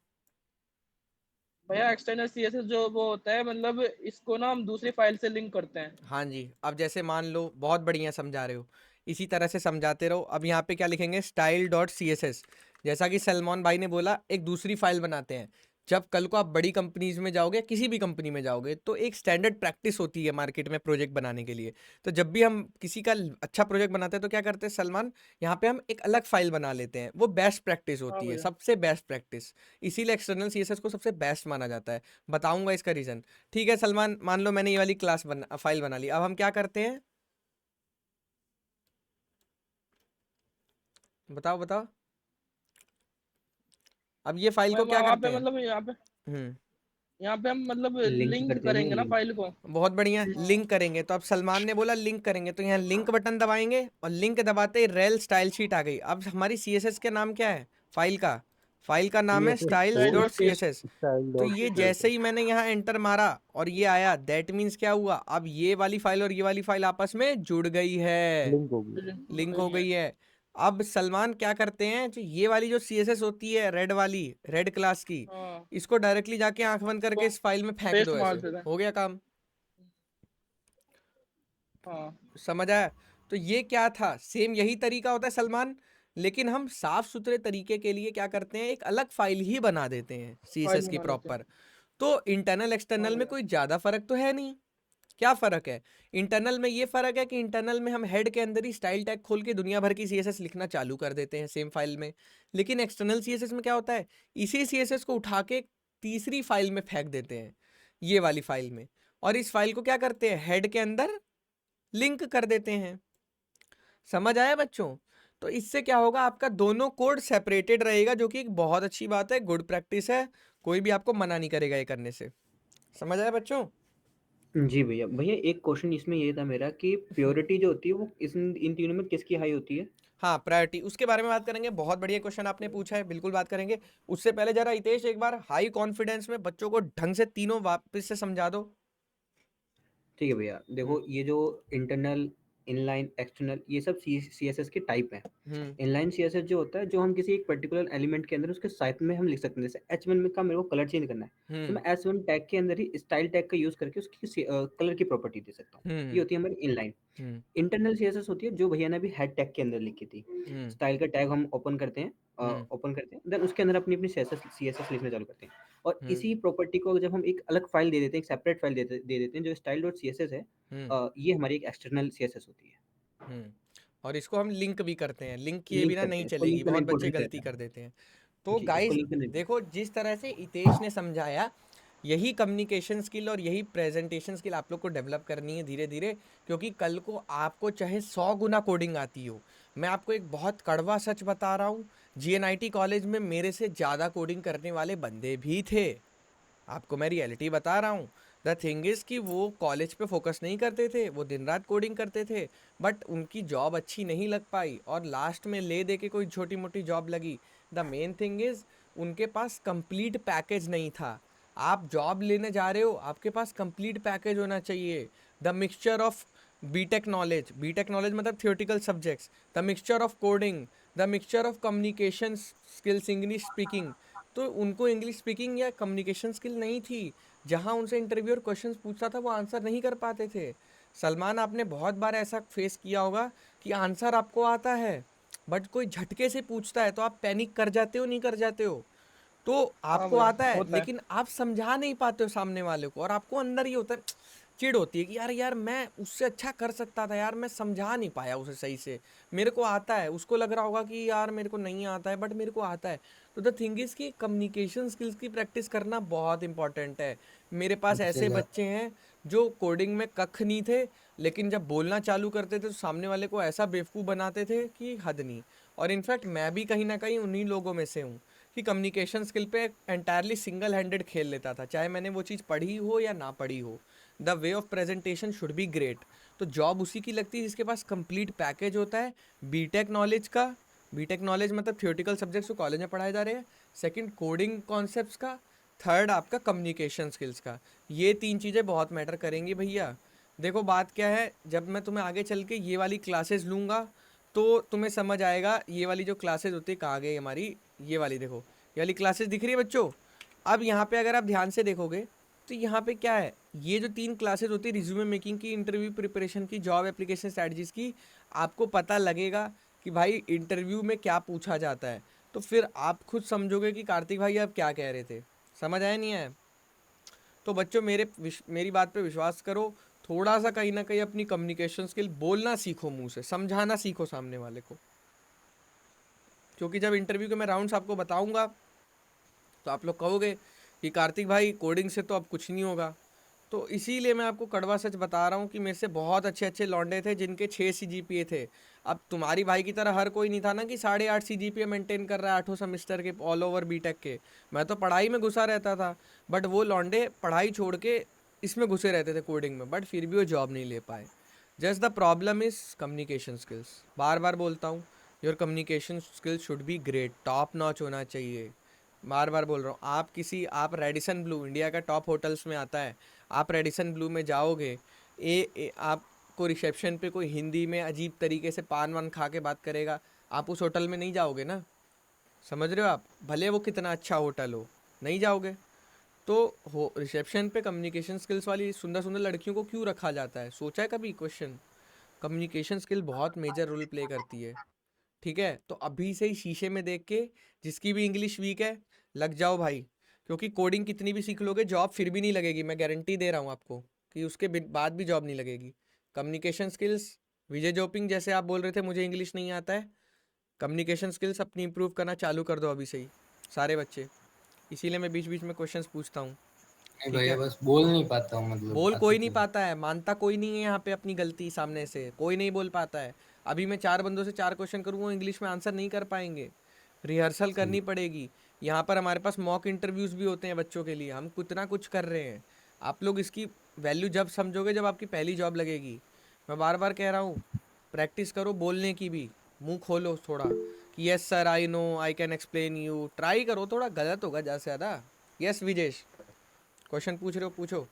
भैया, एक्सटर्नल सीएसएस जो वो होता है, मतलब इसको ना हम दूसरी फाइल से लिंक करते हैं। हाँ जी, अब जैसे मान लो, बहुत बढ़िया समझा रहे हो, इसी तरह से समझाते रहो। अब यहाँ पे क्या लिखेंगे, style dot C S S, जैसा कि सलमान भाई ने बोला एक दूसरी फाइल बनाते हैं। जब कल को आप बड़ी कंपनीज में जाओगे, किसी भी कंपनी में जाओगे, तो एक स्टैंडर्ड प्रैक्टिस होती है मार्केट में प्रोजेक्ट बनाने के लिए। तो जब भी हम किसी का अच्छा प्रोजेक्ट बनाते हैं तो क्या करते हैं सलमान, यहाँ पे हम एक अलग फाइल बना लेते हैं, वो बेस्ट प्रैक्टिस हाँ होती है, भैया। सबसे बेस्ट प्रैक्टिस। इसीलिए एक्सटर्नल सी एस एस को सबसे बेस्ट माना जाता है। बताऊंगा इसका रीज़न। ठीक है सलमान, मान लो मैंने ये वाली फाइल बना ली, अब हम क्या करते हैं, बताओ बताओ। अब ये फाइल को क्या वहाँ करते पे हैं? मतलब हम्म यहाँ पे हम मतलब लिंक लिंक करते हैं नहीं, करेंगे ना लिंक। फाइल को। बहुत बढ़िया, हाँ लिंक करेंगे। तो अब सलमान ने बोला लिंक करेंगे, तो यहाँ लिंक बटन दबाएंगे, और लिंक दबाते ही रेल स्टाइल शीट आ गई। अब हमारी सीएसएस का नाम क्या है, फाइल का नाम है CSS styles style dot dot C C S S. Style तो डॉट ये सीएसएस। जैसे ही मैंने यहाँ एंटर मारा और ये आया, दैट मीन्स क्या हुआ, अब ये वाली फाइल और ये वाली फाइल आपस में जुड़ गई है, लिंक होगी। लिंक हो गई है। अब सलमान क्या करते हैं, जो ये वाली जो सीएसएस होती है रेड वाली, रेड क्लास की, हाँ, इसको डायरेक्टली जाके आंख बंद करके इसको इस फाइल में फेंक पेस्ट दो, मार ऐसे देते हैं। हो गया काम। हाँ समझ आया? तो ये क्या था, सेम यही तरीका होता है सलमान, लेकिन हम साफ सुथरे तरीके के लिए क्या करते हैं, एक अलग फाइल ही बना देते हैं फाइल सीएसएस की बना देते हैं। प्रॉपर। तो इंटरनल हाँ एक्सटर्नल में भैया। कोई ज़्यादा फर्क तो है नहीं। क्या फर्क है? इंटरनल में ये फर्क है कि इंटरनल में हम हेड के अंदर ही स्टाइल टैग खोल के दुनिया भर की सीएसएस लिखना चालू कर देते हैं सेम फाइल में। लेकिन एक्सटर्नल सीएसएस में क्या होता है, इसी सीएसएस को उठा के तीसरी फाइल में फेंक देते हैं, ये वाली फाइल में, और इस फाइल को क्या करते हैं, हेड के अंदर लिंक कर देते हैं। समझ आया बच्चों? तो इससे क्या होगा, आपका दोनों कोड सेपरेटेड रहेगा, जो कि एक बहुत अच्छी बात है, गुड प्रैक्टिस है, कोई भी आपको मना नहीं करेगा ये करने से। समझ आया बच्चों? जी भैया। भैया एक क्वेश्चन इसमें ये था मेरा कि प्योरिटी जो होती है वो इन तीनों में किसकी हाई होती है? हाँ, प्रायोरिटी, उसके बारे में बात करेंगे। बहुत बढ़िया क्वेश्चन आपने पूछा है, बिल्कुल बात करेंगे। उससे पहले जरा हितेश एक बार हाई कॉन्फिडेंस में बच्चों को ढंग से तीनों वापस से समझा दो। ठीक है भैया। देखो ये जो इंटरनल, इनलाइन, एक्सटर्नल, ये सब सीएसएस के टाइप हैं। इनलाइन सीएसएस जो होता है, जो हम किसी एक पर्टिकुलर एलिमेंट के अंदर उसके साइड में हम लिख सकते हैं। जैसे H1 में का मेरे को कलर चेंज करना है, तो मैं S1 टैग के अंदर ही स्टाइल टैग का यूज करके उसकी कलर की प्रॉपर्टी दे सकता हूँ। ये होती है हमारी इनलाइन। इंटरनल सीएसएस होती है जो भैया ने अभी हेड टैग के अंदर लिखी थी। स्टाइल का टैग हम ओपन करते हैं, देन उसके अंदर अपनी अपनी सीएसएस लिखना चालू करते हैं। और इसी प्रॉपर्टी को जब हम एक अलग फाइल दे देते हैं, एक सेपरेट फाइल दे देते हैं जो style.css है, ये हमारी एक एक्सटर्नल सीएसएस होती है। और इसको हम लिंक भी करते हैं, लिंक किए लिंक बिना करते नहीं हैं, इसको चलेगी, लिंक करना बहुत बच्चे इंपॉर्टेंट गलती रहता है। कर देते हैं। तो जी, इसको गाइस लिंक करना देखो, जिस तरह से हितेश ने समझाया, यही कम्युनिकेशन स्किल और यही प्रेजेंटेशन स्किल आप लोग को डेवलप करनी है धीरे धीरे, क्योंकि कल को आपको चाहे 100 गुना कोडिंग आती हो। मैं आपको एक बहुत कड़वा सच बता रहा हूँ, GNIT कॉलेज में मेरे से ज़्यादा कोडिंग करने वाले बंदे भी थे। आपको मैं रियलिटी बता रहा हूँ। द थिंग इज़ कि वो कॉलेज पे फोकस नहीं करते थे, वो दिन रात कोडिंग करते थे, बट उनकी जॉब अच्छी नहीं लग पाई और लास्ट में ले दे के कोई छोटी मोटी जॉब लगी। द मेन थिंग इज़ उनके पास कंप्लीट पैकेज नहीं था। आप जॉब लेने जा रहे हो, आपके पास कंप्लीट पैकेज होना चाहिए। The mixture of BTech knowledge मतलब theoretical subjects, the mixture of coding, the mixture of communication skills, English speaking. तो उनको इंग्लिश स्पीकिंग या कम्युनिकेशन स्किल नहीं थी। जहाँ उनसे इंटरव्यूअर क्वेश्चंस पूछता था वो आंसर नहीं कर पाते थे। सलमान, आपने बहुत बार ऐसा फेस किया होगा कि आंसर आपको आता है बट कोई झटके से पूछता है तो आप पैनिक कर जाते हो, नहीं कर जाते हो? तो आपको भैया, आता है होता है। लेकिन आप समझा नहीं पाते हो सामने वाले को, और आपको अंदर ही होता है, चिढ़ होती है कि यार मैं उससे अच्छा कर सकता था, यार मैं समझा नहीं पाया उसे सही से। मेरे को आता है, उसको लग रहा होगा कि यार मेरे को नहीं आता है, बट मेरे को आता है। तो द थिंग इज़ कि कम्युनिकेशन स्किल्स की प्रैक्टिस करना बहुत इंपॉर्टेंट है। मेरे पास ऐसे जैसे बच्चे हैं जो कोडिंग में कख नहीं थे, लेकिन जब बोलना चालू करते थे तो सामने वाले को ऐसा बेवकूफ़ बनाते थे कि हद नहीं। और इनफैक्ट मैं भी कहीं ना कहीं उन्हीं लोगों में से हूँ कि कम्युनिकेशन स्किल पे एंटायरली सिंगल हैंडेड खेल लेता था, चाहे मैंने वो चीज़ पढ़ी हो या ना पढ़ी हो। The way of presentation should be great. तो जॉब उसी की लगती है जिसके पास कंप्लीट पैकेज होता है बीटेक नॉलेज का। बीटेक नॉलेज मतलब थियोरटिकल सब्जेक्ट्स जो कॉलेज में पढ़ाए जा रहे हैं, सेकंड कोडिंग कॉन्सेप्ट्स का, थर्ड आपका कम्युनिकेशन स्किल्स का। ये 3 चीज़ें बहुत मैटर करेंगी भैया। देखो बात क्या है, जब मैं तुम्हें आगे चल के ये वाली क्लासेस लूँगा तो तुम्हें समझ आएगा। ये वाली जो क्लासेस होती है कहाँ गई हमारी, ये वाली देखो, ये वाली क्लासेस दिख रही है बच्चों। अब यहाँ पे अगर आप ध्यान से देखोगे तो यहाँ पे क्या है, ये जो 3 क्लासेस होती है, रिज्यूमे मेकिंग की, इंटरव्यू प्रिपरेशन की, जॉब एप्लीकेशन स्ट्रैटेजीज़ की, आपको पता लगेगा कि भाई इंटरव्यू में क्या पूछा जाता है। तो फिर आप खुद समझोगे कि कार्तिक भाई आप क्या कह रहे थे। समझ आया नहीं आया? तो बच्चों मेरी बात पे विश्वास करो, थोड़ा सा कहीं ना कहीं अपनी कम्युनिकेशन स्किल बोलना सीखो, मुंह से समझाना सीखो सामने वाले को, क्योंकि जब इंटरव्यू के मैं राउंड्स आपको बताऊंगा तो आप लोग कहोगे कि कार्तिक भाई कोडिंग से तो अब कुछ नहीं होगा। तो इसीलिए मैं आपको कड़वा सच बता रहा हूँ कि मेरे से बहुत अच्छे अच्छे लौंडे थे जिनके 6 CGPA थे। अब तुम्हारी भाई की तरह हर कोई नहीं था ना कि 8.5 CGPA मेंटेन कर रहा है 8 सेमेस्टर के ऑल ओवर बीटेक के। मैं तो पढ़ाई में घुसा रहता था, बट वो लौंडे पढ़ाई छोड़ के इसमें घुसे रहते थे कोडिंग में, बट फिर भी वो जॉब नहीं ले पाए। Just the problem is communication skills. बार बार बोलता हूँ, your communication skills should be great, top notch होना चाहिए। बार बार बोल रहा हूँ, आप रेडिसन ब्लू इंडिया का टॉप होटल्स में आता है, आप रेडिसन ब्लू में जाओगे, आपको रिसेप्शन पे कोई हिंदी में अजीब तरीके से पान वान खा के बात करेगा, आप उस होटल में नहीं जाओगे ना। समझ रहे हो आप? भले वो कितना अच्छा होटल हो, नहीं जाओगे। तो हो रिसेप्शन पे कम्युनिकेशन स्किल्स वाली सुंदर सुंदर लड़कियों को क्यों रखा जाता है? सोचा है कभी क्वेश्चन? कम्युनिकेशन स्किल बहुत मेजर रोल प्ले करती है। ठीक है, तो अभी से ही शीशे में देख के जिसकी भी इंग्लिश वीक है लग जाओ भाई, क्योंकि कोडिंग कितनी भी सीख लोगे जॉब फिर भी नहीं लगेगी। मैं गारंटी दे रहा हूँ आपको कि उसके बाद भी जॉब नहीं लगेगी। कम्युनिकेशन स्किल्स, विजय जोपिंग जैसे आप बोल रहे थे मुझे इंग्लिश नहीं आता है, कम्युनिकेशन स्किल्स अपनी इंप्रूव करना चालू कर दो अभी से ही सारे बच्चे। इसीलिए मैं बीच बीच में क्वेश्चंस पूछता हूँ। नहीं ठीक भैया, है, बस बोल नहीं पाता हूँ, मतलब बोल आती कोई नहीं तो। पाता है, मानता कोई नहीं है यहाँ पे अपनी गलती, सामने से कोई नहीं बोल पाता है। अभी मैं 4 बंदों से 4 क्वेश्चन करूँगा, इंग्लिश में आंसर नहीं कर पाएंगे, रिहर्सल करनी पड़ेगी। यहाँ पर हमारे पास मॉक इंटरव्यूज़ भी होते हैं बच्चों के लिए, हम कितना कुछ कर रहे हैं। आप लोग इसकी वैल्यू जब समझोगे जब आपकी पहली जॉब लगेगी। मैं बार बार कह रहा हूँ, प्रैक्टिस करो बोलने की भी, मुंह खोलो थोड़ा कि yes sir I know I can explain you, try करो, थोड़ा गलत होगा ज़्यादा से ज़्यादा। यस विजेश, क्वेश्चन पूछ रहे हो पूछो।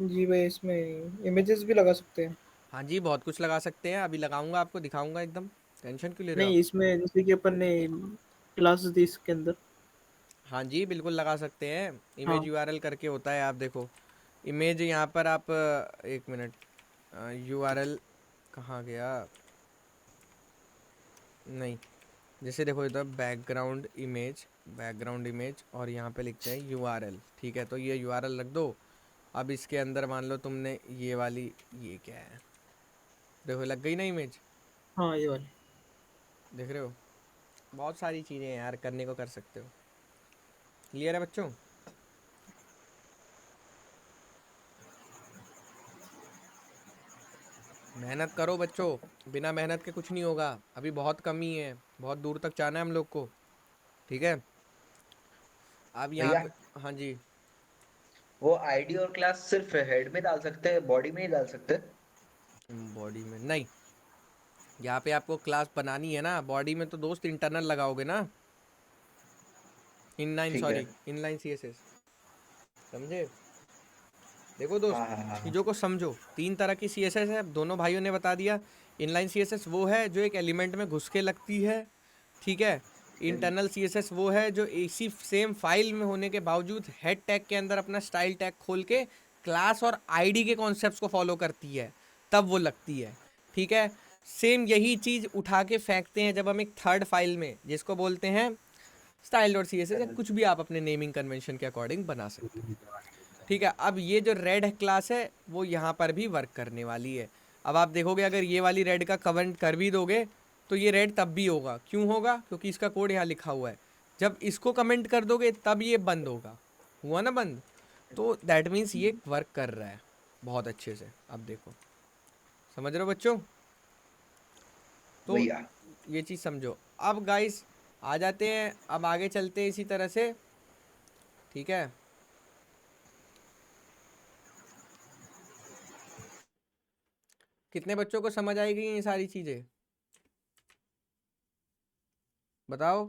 जी भाई, इसमें इमेजेस भी लगा सकते हैं? हाँ जी, बहुत कुछ लगा सकते हैं, अभी लगाऊंगा आपको दिखाऊंगा एकदम, टेंशन क्यों ले रहे हो आप। नहीं, इसमें जैसे कि अपन ने क्लासेस दी इसके अंदर। हाँ जी बिल्कुल लगा सकते हैं, इमेज हाँ। यूआरएल करके होता है, आप देखो इमेज यहाँ पर आप एक मिनट, यूआरएल कहाँ गया, नहीं, जैसे देखो इधर बैकग्राउंड इमेज और यहाँ पे लिखते हैं यूआरएल। ठीक है, तो ये यूआरएल रख दो। अब इसके अंदर मान लो तुमने ये वाली, ये क्या है, देखो लग गई ना इमेज, हाँ, ये वाली। देख रहे हो, बहुत सारी चीज़ें हैं यार, करने को कर सकते हो। क्लियर है बच्चों। मेहनत करो बच्चों, बिना मेहनत के कुछ नहीं होगा, अभी बहुत कमी है, बहुत दूर तक जाना है हम लोग को। ठीक है, अब यहाँ भैया पे हाँ जी, वो आईडी और क्लास सिर्फ हेड में डाल सकते हैं, बॉडी में नहीं डाल सकते? बॉडी में नहीं, यहाँ पे आपको क्लास बनानी है ना, बॉडी में तो दोस्त इंटरनल लगाओगे ना, ठीक है। इनलाइन सीएसएस, समझे। देखो दोस्त, हाँ हाँ हाँ हाँ। चीज़ों को समझो, 3 तरह की सीएसएस है, दोनों भाइयों ने बता दिया। इनलाइन सीएसएस वो है जो एक एलिमेंट में घुस के लगती है, ठीक है। इंटरनल सीएसएस वो है जो इसी सेम फाइल में होने के बावजूद हेड टैग के अंदर अपना स्टाइल टैग खोल के क्लास और आईडी के कॉन्सेप्ट्स को फॉलो करती है, तब वो लगती है। ठीक है, सेम यही चीज़ उठा के फेंकते हैं जब हम एक थर्ड फाइल में, जिसको बोलते हैं style dot C S S, या कुछ भी आप अपने नेमिंग कन्वेंशन के अकॉर्डिंग बना सकते हैं। ठीक है, अब ये जो रेड क्लास है वो यहाँ पर भी वर्क करने वाली है। अब आप देखोगे अगर ये वाली रेड का कमेंट कर भी दोगे तो ये रेड तब भी होगा, क्यों होगा, क्योंकि इसका कोड यहाँ लिखा हुआ है। जब इसको कमेंट कर दोगे तब ये बंद होगा, हुआ ना बंद, तो दैट मीन्स ये वर्क कर रहा है बहुत अच्छे से। अब देखो, समझ रहे हो बच्चों, तो भैया ये चीज़ समझो। अब गाइस आ जाते हैं, अब आगे चलते हैं इसी तरह से। ठीक है, कितने बच्चों को समझ आएगी ये सारी चीज़ें, बताओ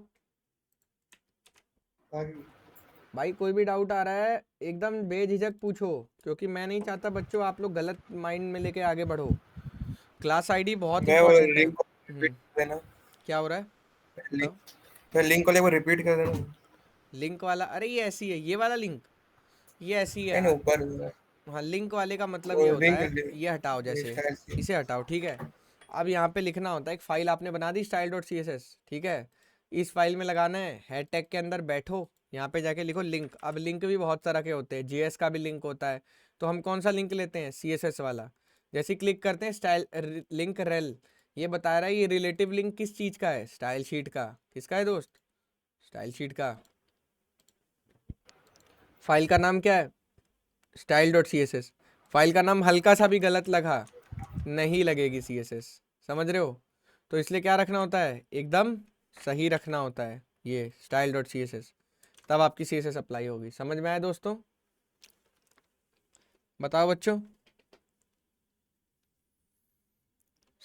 भाई। कोई भी डाउट आ रहा है एकदम बेझिझक पूछो, क्योंकि मैं नहीं चाहता बच्चों आप लोग गलत माइंड में लेके आगे बढ़ो। क्लास आईडी बहुत इंपॉर्टेंट है। लिंक को रिपीट कर देना। क्या हो रहा है लिंक, बताओ। लिंक को लेकर रिपीट कर देना। लिंक वाला, अरे ये ऐसी है, ये वाला लिंक, ये ऐसी है। नहीं ऊपर हाँ, लिंक वाले का मतलब ये होता है, लिंक ये हटाओ, जैसे स्टाइल से। इसे हटाओ। ठीक है, अब यहाँ पे लिखना होता है, एक फाइल आपने बना दी style dot C S S, ठीक है, इस फाइल में लगाना है, हेड टैग के अंदर बैठो, यहाँ पे जाके लिखो लिंक। अब लिंक भी बहुत तरह के होते हैं, जीएस का भी लिंक होता है, तो हम कौन सा लिंक लेते हैं, सी एस एस वाला। जैसे क्लिक करते हैं स्टाइल लिंक रेल, ये बता रहा है ये रिलेटिव लिंक किस चीज़ का है, स्टाइल शीट का। किसका है दोस्त, स्टाइल शीट का। फाइल का नाम क्या है, style dot C S S. File का नाम हल्का सा भी गलत लगा नहीं लगेगी सी एस एस, समझ रहे हो। तो इसलिए क्या रखना होता है, एकदम सही रखना होता है, ये style dot C S S, तब आपकी सी एस एस अप्लाई होगी। समझ में आया दोस्तों, बताओ बच्चों,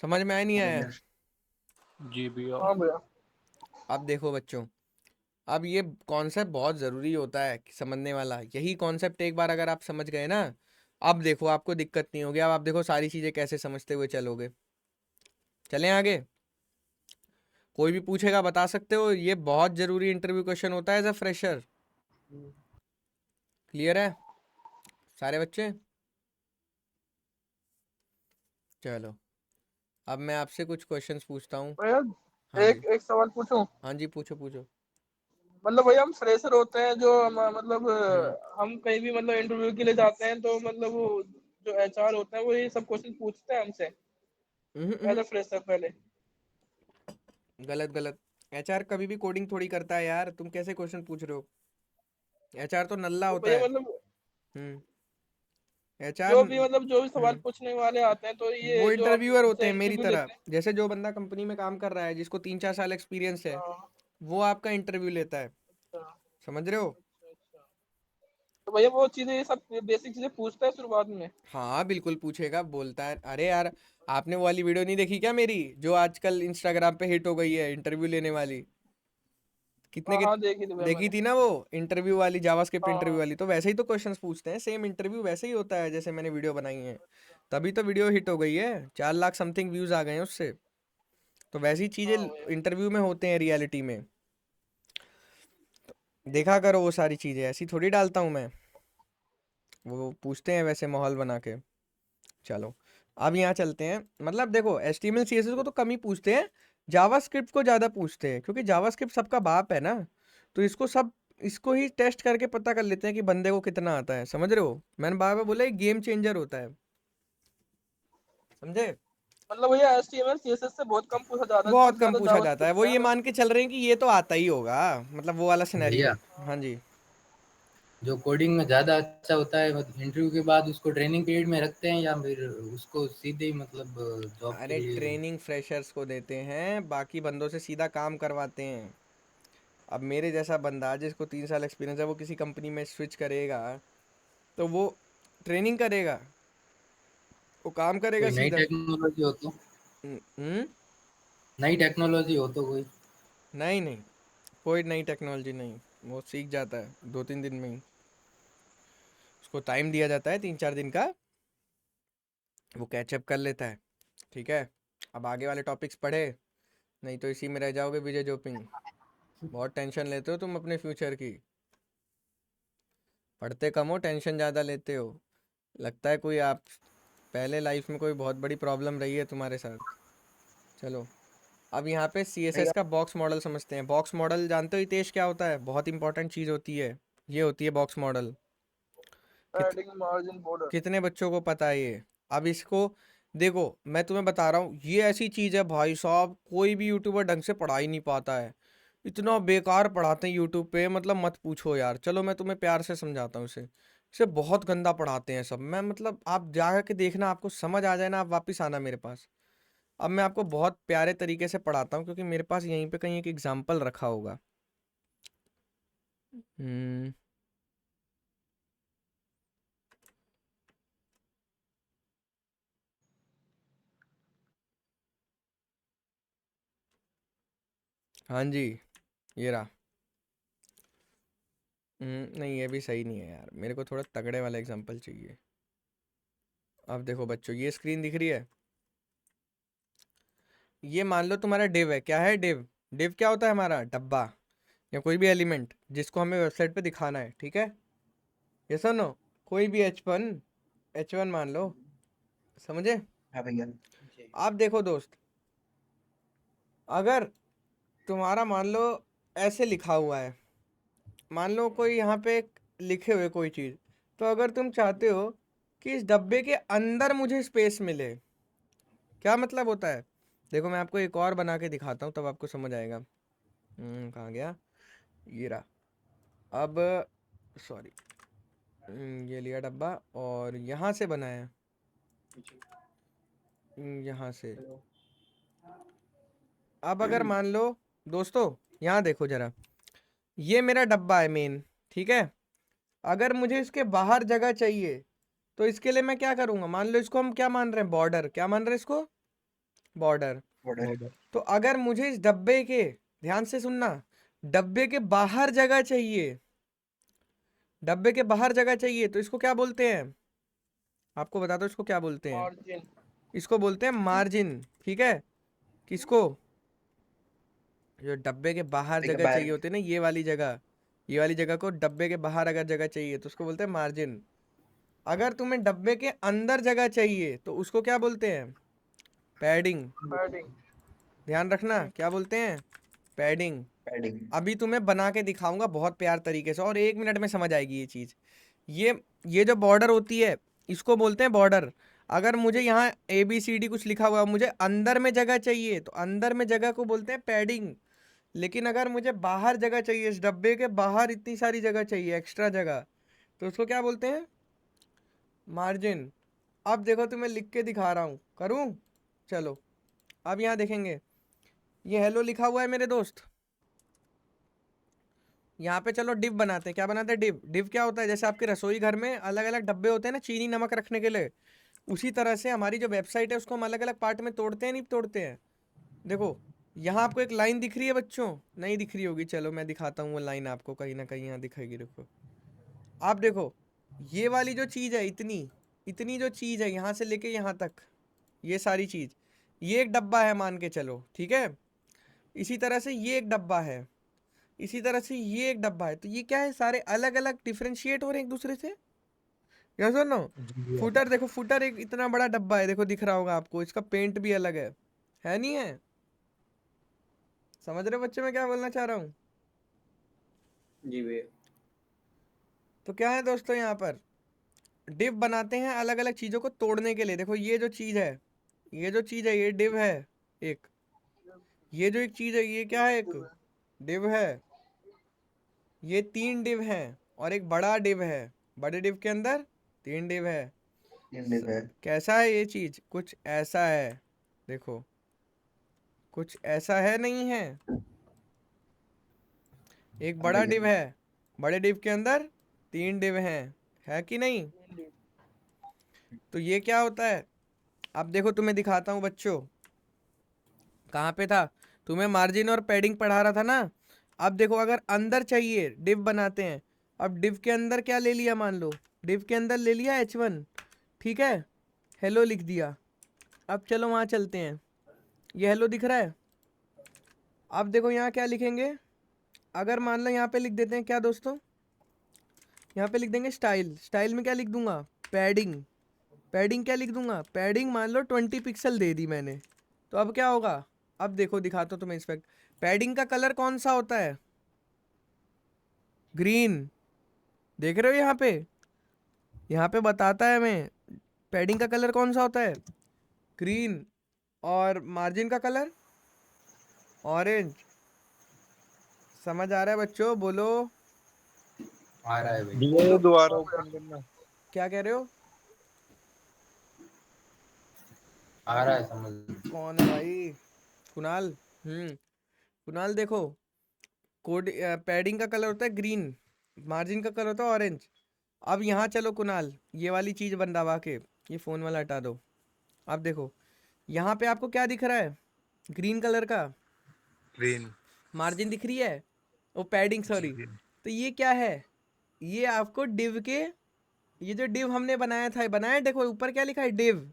समझ में आया नहीं आया। जी भैया। हाँ भैया। अब देखो बच्चों, अब ये कॉन्सेप्ट बहुत ज़रूरी होता है समझने वाला, यही कॉन्सेप्ट एक बार अगर आप समझ गए ना, अब देखो आपको दिक्कत नहीं होगी। अब आप देखो सारी चीज़ें कैसे समझते हुए चलोगे। चलें आगे, कोई भी पूछेगा बता सकते हो, ये बहुत ज़रूरी इंटरव्यू क्वेश्चन होता है एज अ फ्रेशर। क्लियर है सारे बच्चे। चलो, अब मैं आपसे कुछ क्वेश्चंस पूछता हूँ। भैया हाँ एक जी, एक सवाल पूछूं? हाँ जी, पूछो पूछो। मतलब भैया हम फ्रेशर होते हैं, जो मतलब हम्म हम कहीं भी मतलब इंटरव्यू के लिए जाते हैं, तो मतलब वो जो एचआर होता है वो ये सब क्वेश्चन पूछते हैं हमसे हम्म, एज अ फ्रेशर पहले? गलत गलत, एचआर कभी भी कोडिंग थोड़ी करता है यार, तुम कैसे क्वेश्चन पूछ रहे हो? एचआर तो नल्ला तो होता भैया है। मतलब एचआर जो भी सवाल पूछने वाले आते हैं तो ये वो जो आप इंटरव्यूअर होते से हैं मेरी इंटरव्यू तरह। लेते हैं। जैसे जो बंदा कंपनी में काम कर रहा है, जिसको 3-4 साल एक्सपीरियंस है, हाँ, वो आपका इंटरव्यू लेता है। अच्छा समझ रहे हो? अच्छा। तो भैया वो चीजें ये सब बेसिक चीजें पूछता है शुरुआत में? हाँ बिल्कुल पूछेगा, बोलता है। अरे यार, आपने वो वाली वीडियो नहीं देखी क्या मेरी, जो आजकल इंस्टाग्राम पे हिट हो गई है, इंटरव्यू लेने वाली? कितने हाँ की हाँ, देखी थी भैया देखी मैंने। थी ना वो इंटरव्यू वाली, जावास्क्रिप्ट हाँ इंटरव्यू हाँ। वाली? तो वैसे ही तो क्वेश्चंस पूछते हैं, सेम इंटरव्यू वैसे ही होता है जैसे मैंने वीडियो बनाई है। तभी तो वीडियो हिट हो गई है, 4 लाख समथिंग व्यूज आ गए हैं उससे। तो वैसी चीजें हाँ भैया। इंटरव्यू में होते हैं रियलिटी में। देखा करो वो सारी चीजें, ऐसी थोड़ी डालता हूँ मैं। वो पूछते हैं वैसे माहौल बना के। चलो, अब यहाँ चलते हैं। मतलब देखो, HTML CSS को तो कम ही पूछते हैं, जावास्क्रिप्ट को ज़्यादा पूछते हैं, क्योंकि जावास्क्रिप्ट सबका बाप है ना। तो इसको ही टेस्ट करके पता कर लेते हैं कि बंदे को कितना आता है। समझ रहे हो? मैंने बार बार बोला, एक गेम चेंजर होता है। समझे? मतलब भैया HTML CSS से बहुत कम पूछा जाता है, बहुत सबसे कम ज्यादा पूछा जाता है। जावास्क्रिप्ट वो से है ये ना? मान के चल रहे हैं कि ये तो आता ही होगा, मतलब वो वाला सिनेरियो। भैया हाँ जी। जो कोडिंग में ज़्यादा अच्छा होता है इंटरव्यू के बाद उसको ट्रेनिंग पीरियड में रखते हैं या फिर उसको सीधे ही मतलब जॉब के अरे लिए? ट्रेनिंग फ्रेशर्स को देते हैं, बाकी बंदों से सीधा काम करवाते हैं। अब मेरे जैसा बंदा जिसको 3 साल एक्सपीरियंस है, वो किसी कंपनी में स्विच करेगा तो वो ट्रेनिंग करेगा, वो काम करेगा कोई नई सीधा। टेक्नोलॉजी हो तो? हम्म। नई टेक्नोलॉजी हो तो कोई? नहीं नहीं, कोई नई टेक्नोलॉजी नहीं। वो सीख जाता है 2-3 दिन में ही। उसको टाइम दिया जाता है 3-4 दिन का, वो कैचअप कर लेता है। ठीक है, अब आगे वाले टॉपिक्स पढ़े, नहीं तो इसी में रह जाओगे विजय जोपिंग। बहुत टेंशन लेते हो तुम अपने फ्यूचर की। पढ़ते कम हो, टेंशन ज़्यादा लेते हो। लगता है कोई आप पहले लाइफ में कोई बहुत बड़ी प्रॉब्लम रही है तुम्हारे साथ। चलो, अब यहाँ पे CSS भैया का बॉक्स मॉडल समझते हैं। बॉक्स मॉडल जानते हो हितेश क्या होता है? बहुत इंपॉर्टेंट चीज़ होती है, ये होती है बॉक्स मॉडल। कित पैडिंग, मार्जिन, बॉर्डर। कितने बच्चों को पता है ये? अब इसको देखो, मैं तुम्हें बता रहा हूँ, ये ऐसी चीज़ है भाई साहब, कोई भी यूट्यूबर ढंग से पढ़ा ही नहीं पाता है। इतना बेकार पढ़ाते हैं यूट्यूब पे, मतलब मत पूछो यार। चलो मैं तुम्हें प्यार से समझाता हूँ इसे बहुत गंदा पढ़ाते हैं सब। मैं मतलब आप जा के देखना, आपको समझ आ जाए ना, आप वापस आना मेरे पास। अब मैं आपको बहुत प्यारे तरीके से पढ़ाता हूँ, क्योंकि मेरे पास यहीं पे कहीं एक एग्जाम्पल रखा होगा। हम्म। हाँ जी, ये रहा। नहीं, ये भी सही नहीं है यार, मेरे को थोड़ा तगड़े वाला एग्जाम्पल चाहिए। अब देखो बच्चों, ये स्क्रीन दिख रही है? ये मान लो तुम्हारा डिव है। क्या है डिव? डिव क्या होता है? हमारा डब्बा या कोई भी एलिमेंट जिसको हमें वेबसाइट पे दिखाना है। ठीक है, ये सुनो, कोई भी H1 मान लो। समझे? हाँ भैया। आप देखो दोस्त, अगर तुम्हारा मान लो ऐसे लिखा हुआ है, मान लो कोई यहाँ पे लिखे हुए कोई चीज़, तो अगर तुम चाहते हो कि इस डब्बे के अंदर मुझे स्पेस मिले, क्या मतलब होता है? देखो मैं आपको एक और बना के दिखाता हूँ, तब आपको समझ आएगा। कहाँ गया? ये रहा। अब सॉरी, ये लिया डब्बा और यहाँ से बनाया, यहाँ से। अब अगर मान लो दोस्तों, यहाँ देखो जरा, ये मेरा डब्बा है मेन। ठीक है, अगर मुझे इसके बाहर जगह चाहिए, तो इसके लिए मैं क्या करूँगा? मान लो इसको हम क्या मान रहे हैं? बॉर्डर। क्या मान रहे हैं इसको? बॉर्डर। बॉर्डर। तो अगर मुझे इस डब्बे के, ध्यान से सुनना, डब्बे के बाहर जगह चाहिए, डब्बे के बाहर जगह चाहिए, तो इसको क्या बोलते हैं? आपको बता दो इसको क्या बोलते हैं। मार्जिन। इसको बोलते हैं मार्जिन। ठीक है, किसको? जो डब्बे के बाहर देखिए जगह बाहर। चाहिए होती है ना, ये वाली जगह, ये वाली जगह को डब्बे के बाहर अगर जगह चाहिए तो उसको बोलते हैं मार्जिन। अगर तुम्हें डब्बे के अंदर जगह चाहिए तो उसको क्या बोलते हैं? पैडिंग। पैडिंग। ध्यान रखना, क्या बोलते हैं? पैडिंग। पैडिंग। अभी तुम्हें बना के दिखाऊंगा बहुत प्यार तरीके से, और 1 मिनट में समझ आएगी ये चीज़। ये जो बॉर्डर होती है, इसको बोलते हैं बॉर्डर। अगर मुझे यहाँ ABCD कुछ लिखा हुआ है, मुझे अंदर में जगह चाहिए, तो अंदर में जगह को बोलते हैं पैडिंग। लेकिन अगर मुझे बाहर जगह चाहिए, इस डब्बे के बाहर इतनी सारी जगह चाहिए, एक्स्ट्रा जगह, तो उसको क्या बोलते हैं? मार्जिन। अब देखो तुम्हें लिख के दिखा रहा हूँ, करूँ? चलो अब यहाँ देखेंगे, ये हेलो लिखा हुआ है मेरे दोस्त। यहाँ पे चलो डिव बनाते हैं। क्या बनाते हैं? डिव। डिव क्या होता है? जैसे आपके रसोई घर में अलग अलग डब्बे होते हैं ना चीनी नमक रखने के लिए, उसी तरह से हमारी जो वेबसाइट है उसको हम अलग अलग पार्ट में तोड़ते हैं, नहीं तोड़ते हैं? देखो यहाँ आपको एक लाइन दिख रही है बच्चों, नहीं दिख रही होगी, चलो मैं दिखाता हूँ वो लाइन आपको, कहीं ना कहीं यहाँ दिखेगी। देखो आप देखो, ये वाली जो चीज़ है, इतनी इतनी जो चीज़ है यहाँ से लेके यहाँ तक, ये सारी चीज़, ये एक डब्बा है मान के चलो, ठीक है? इसी तरह से ये एक डब्बा है, इसी तरह से ये एक डब्बा है। तो ये क्या है? सारे अलग अलग डिफ्रेंशिएट हो रहे हैं एक दूसरे से। यस और नो? फुटर देखो, फुटर एक इतना बड़ा डब्बा है, देखो दिख रहा होगा आपको, इसका पेंट भी अलग है नहीं है? समझ रहे हो बच्चे मैं क्या बोलना चाह रहा हूँ? जी भैया। तो क्या है दोस्तों, यहाँ पर डिव बनाते हैं अलग अलग चीज़ों को तोड़ने के लिए। देखो ये जो चीज़ है, ये जो चीज़ है, ये डिव है एक, ये जो एक चीज़ है ये क्या है? एक डिव है। ये 3 डिव हैं और एक बड़ा डिव है, बड़े डिव के अंदर 3 डिव है। कैसा है ये चीज़? कुछ ऐसा है, देखो कुछ ऐसा है, नहीं है? एक बड़ा डिव है, बड़े डिव के अंदर 3 डिव हैं, है कि नहीं? तो ये क्या होता है? अब देखो तुम्हें दिखाता हूँ बच्चों, कहाँ पे था? तुम्हें मार्जिन और पैडिंग पढ़ा रहा था ना। अब देखो अगर अंदर चाहिए, डिव बनाते हैं। अब डिव के अंदर क्या ले लिया? मान लो डिव के अंदर ले लिया H1, ठीक है? हेलो लिख दिया। अब चलो वहाँ चलते हैं, ये हेलो दिख रहा है। अब देखो यहाँ क्या लिखेंगे? अगर मान लो यहाँ पे लिख देते हैं क्या दोस्तों, यहाँ पे लिख देंगे स्टाइल। स्टाइल में क्या लिख दूंगा? पैडिंग। पैडिंग क्या लिख दूंगा? पैडिंग मान लो 20 पिक्सल दे दी मैंने, तो अब क्या होगा? अब देखो दिखाता हूँ तुम्हें इंस्पेक्ट। पैडिंग का कलर कौन सा होता है? ग्रीन। देख रहे हो यहाँ पे बताता है हमें पैडिंग का कलर कौन सा होता है? ग्रीन। और मार्जिन का कलर ऑरेंज। समझ आ रहा है बच्चों? बोलो। आ रहा है भाई। दोबारा ओपन करना। क्या कह रहे हो? आ रहा है समझ। कौन है भाई? कुणाल। कुणाल देखो, कोड पैडिंग का कलर होता है ग्रीन, मार्जिन का कलर होता है ऑरेंज। अब यहाँ चलो कुणाल, ये वाली चीज़ दबा के ये फ़ोन वाला हटा दो। अब देखो यहाँ पे आपको क्या दिख रहा है? ग्रीन कलर का ग्रीन मार्जिन दिख रही है, वो पैडिंग, सॉरी। तो ये क्या है? ये आपको डिव के, ये जो डिव हमने बनाया था, बनाया, देखो ऊपर क्या लिखा है? डिव।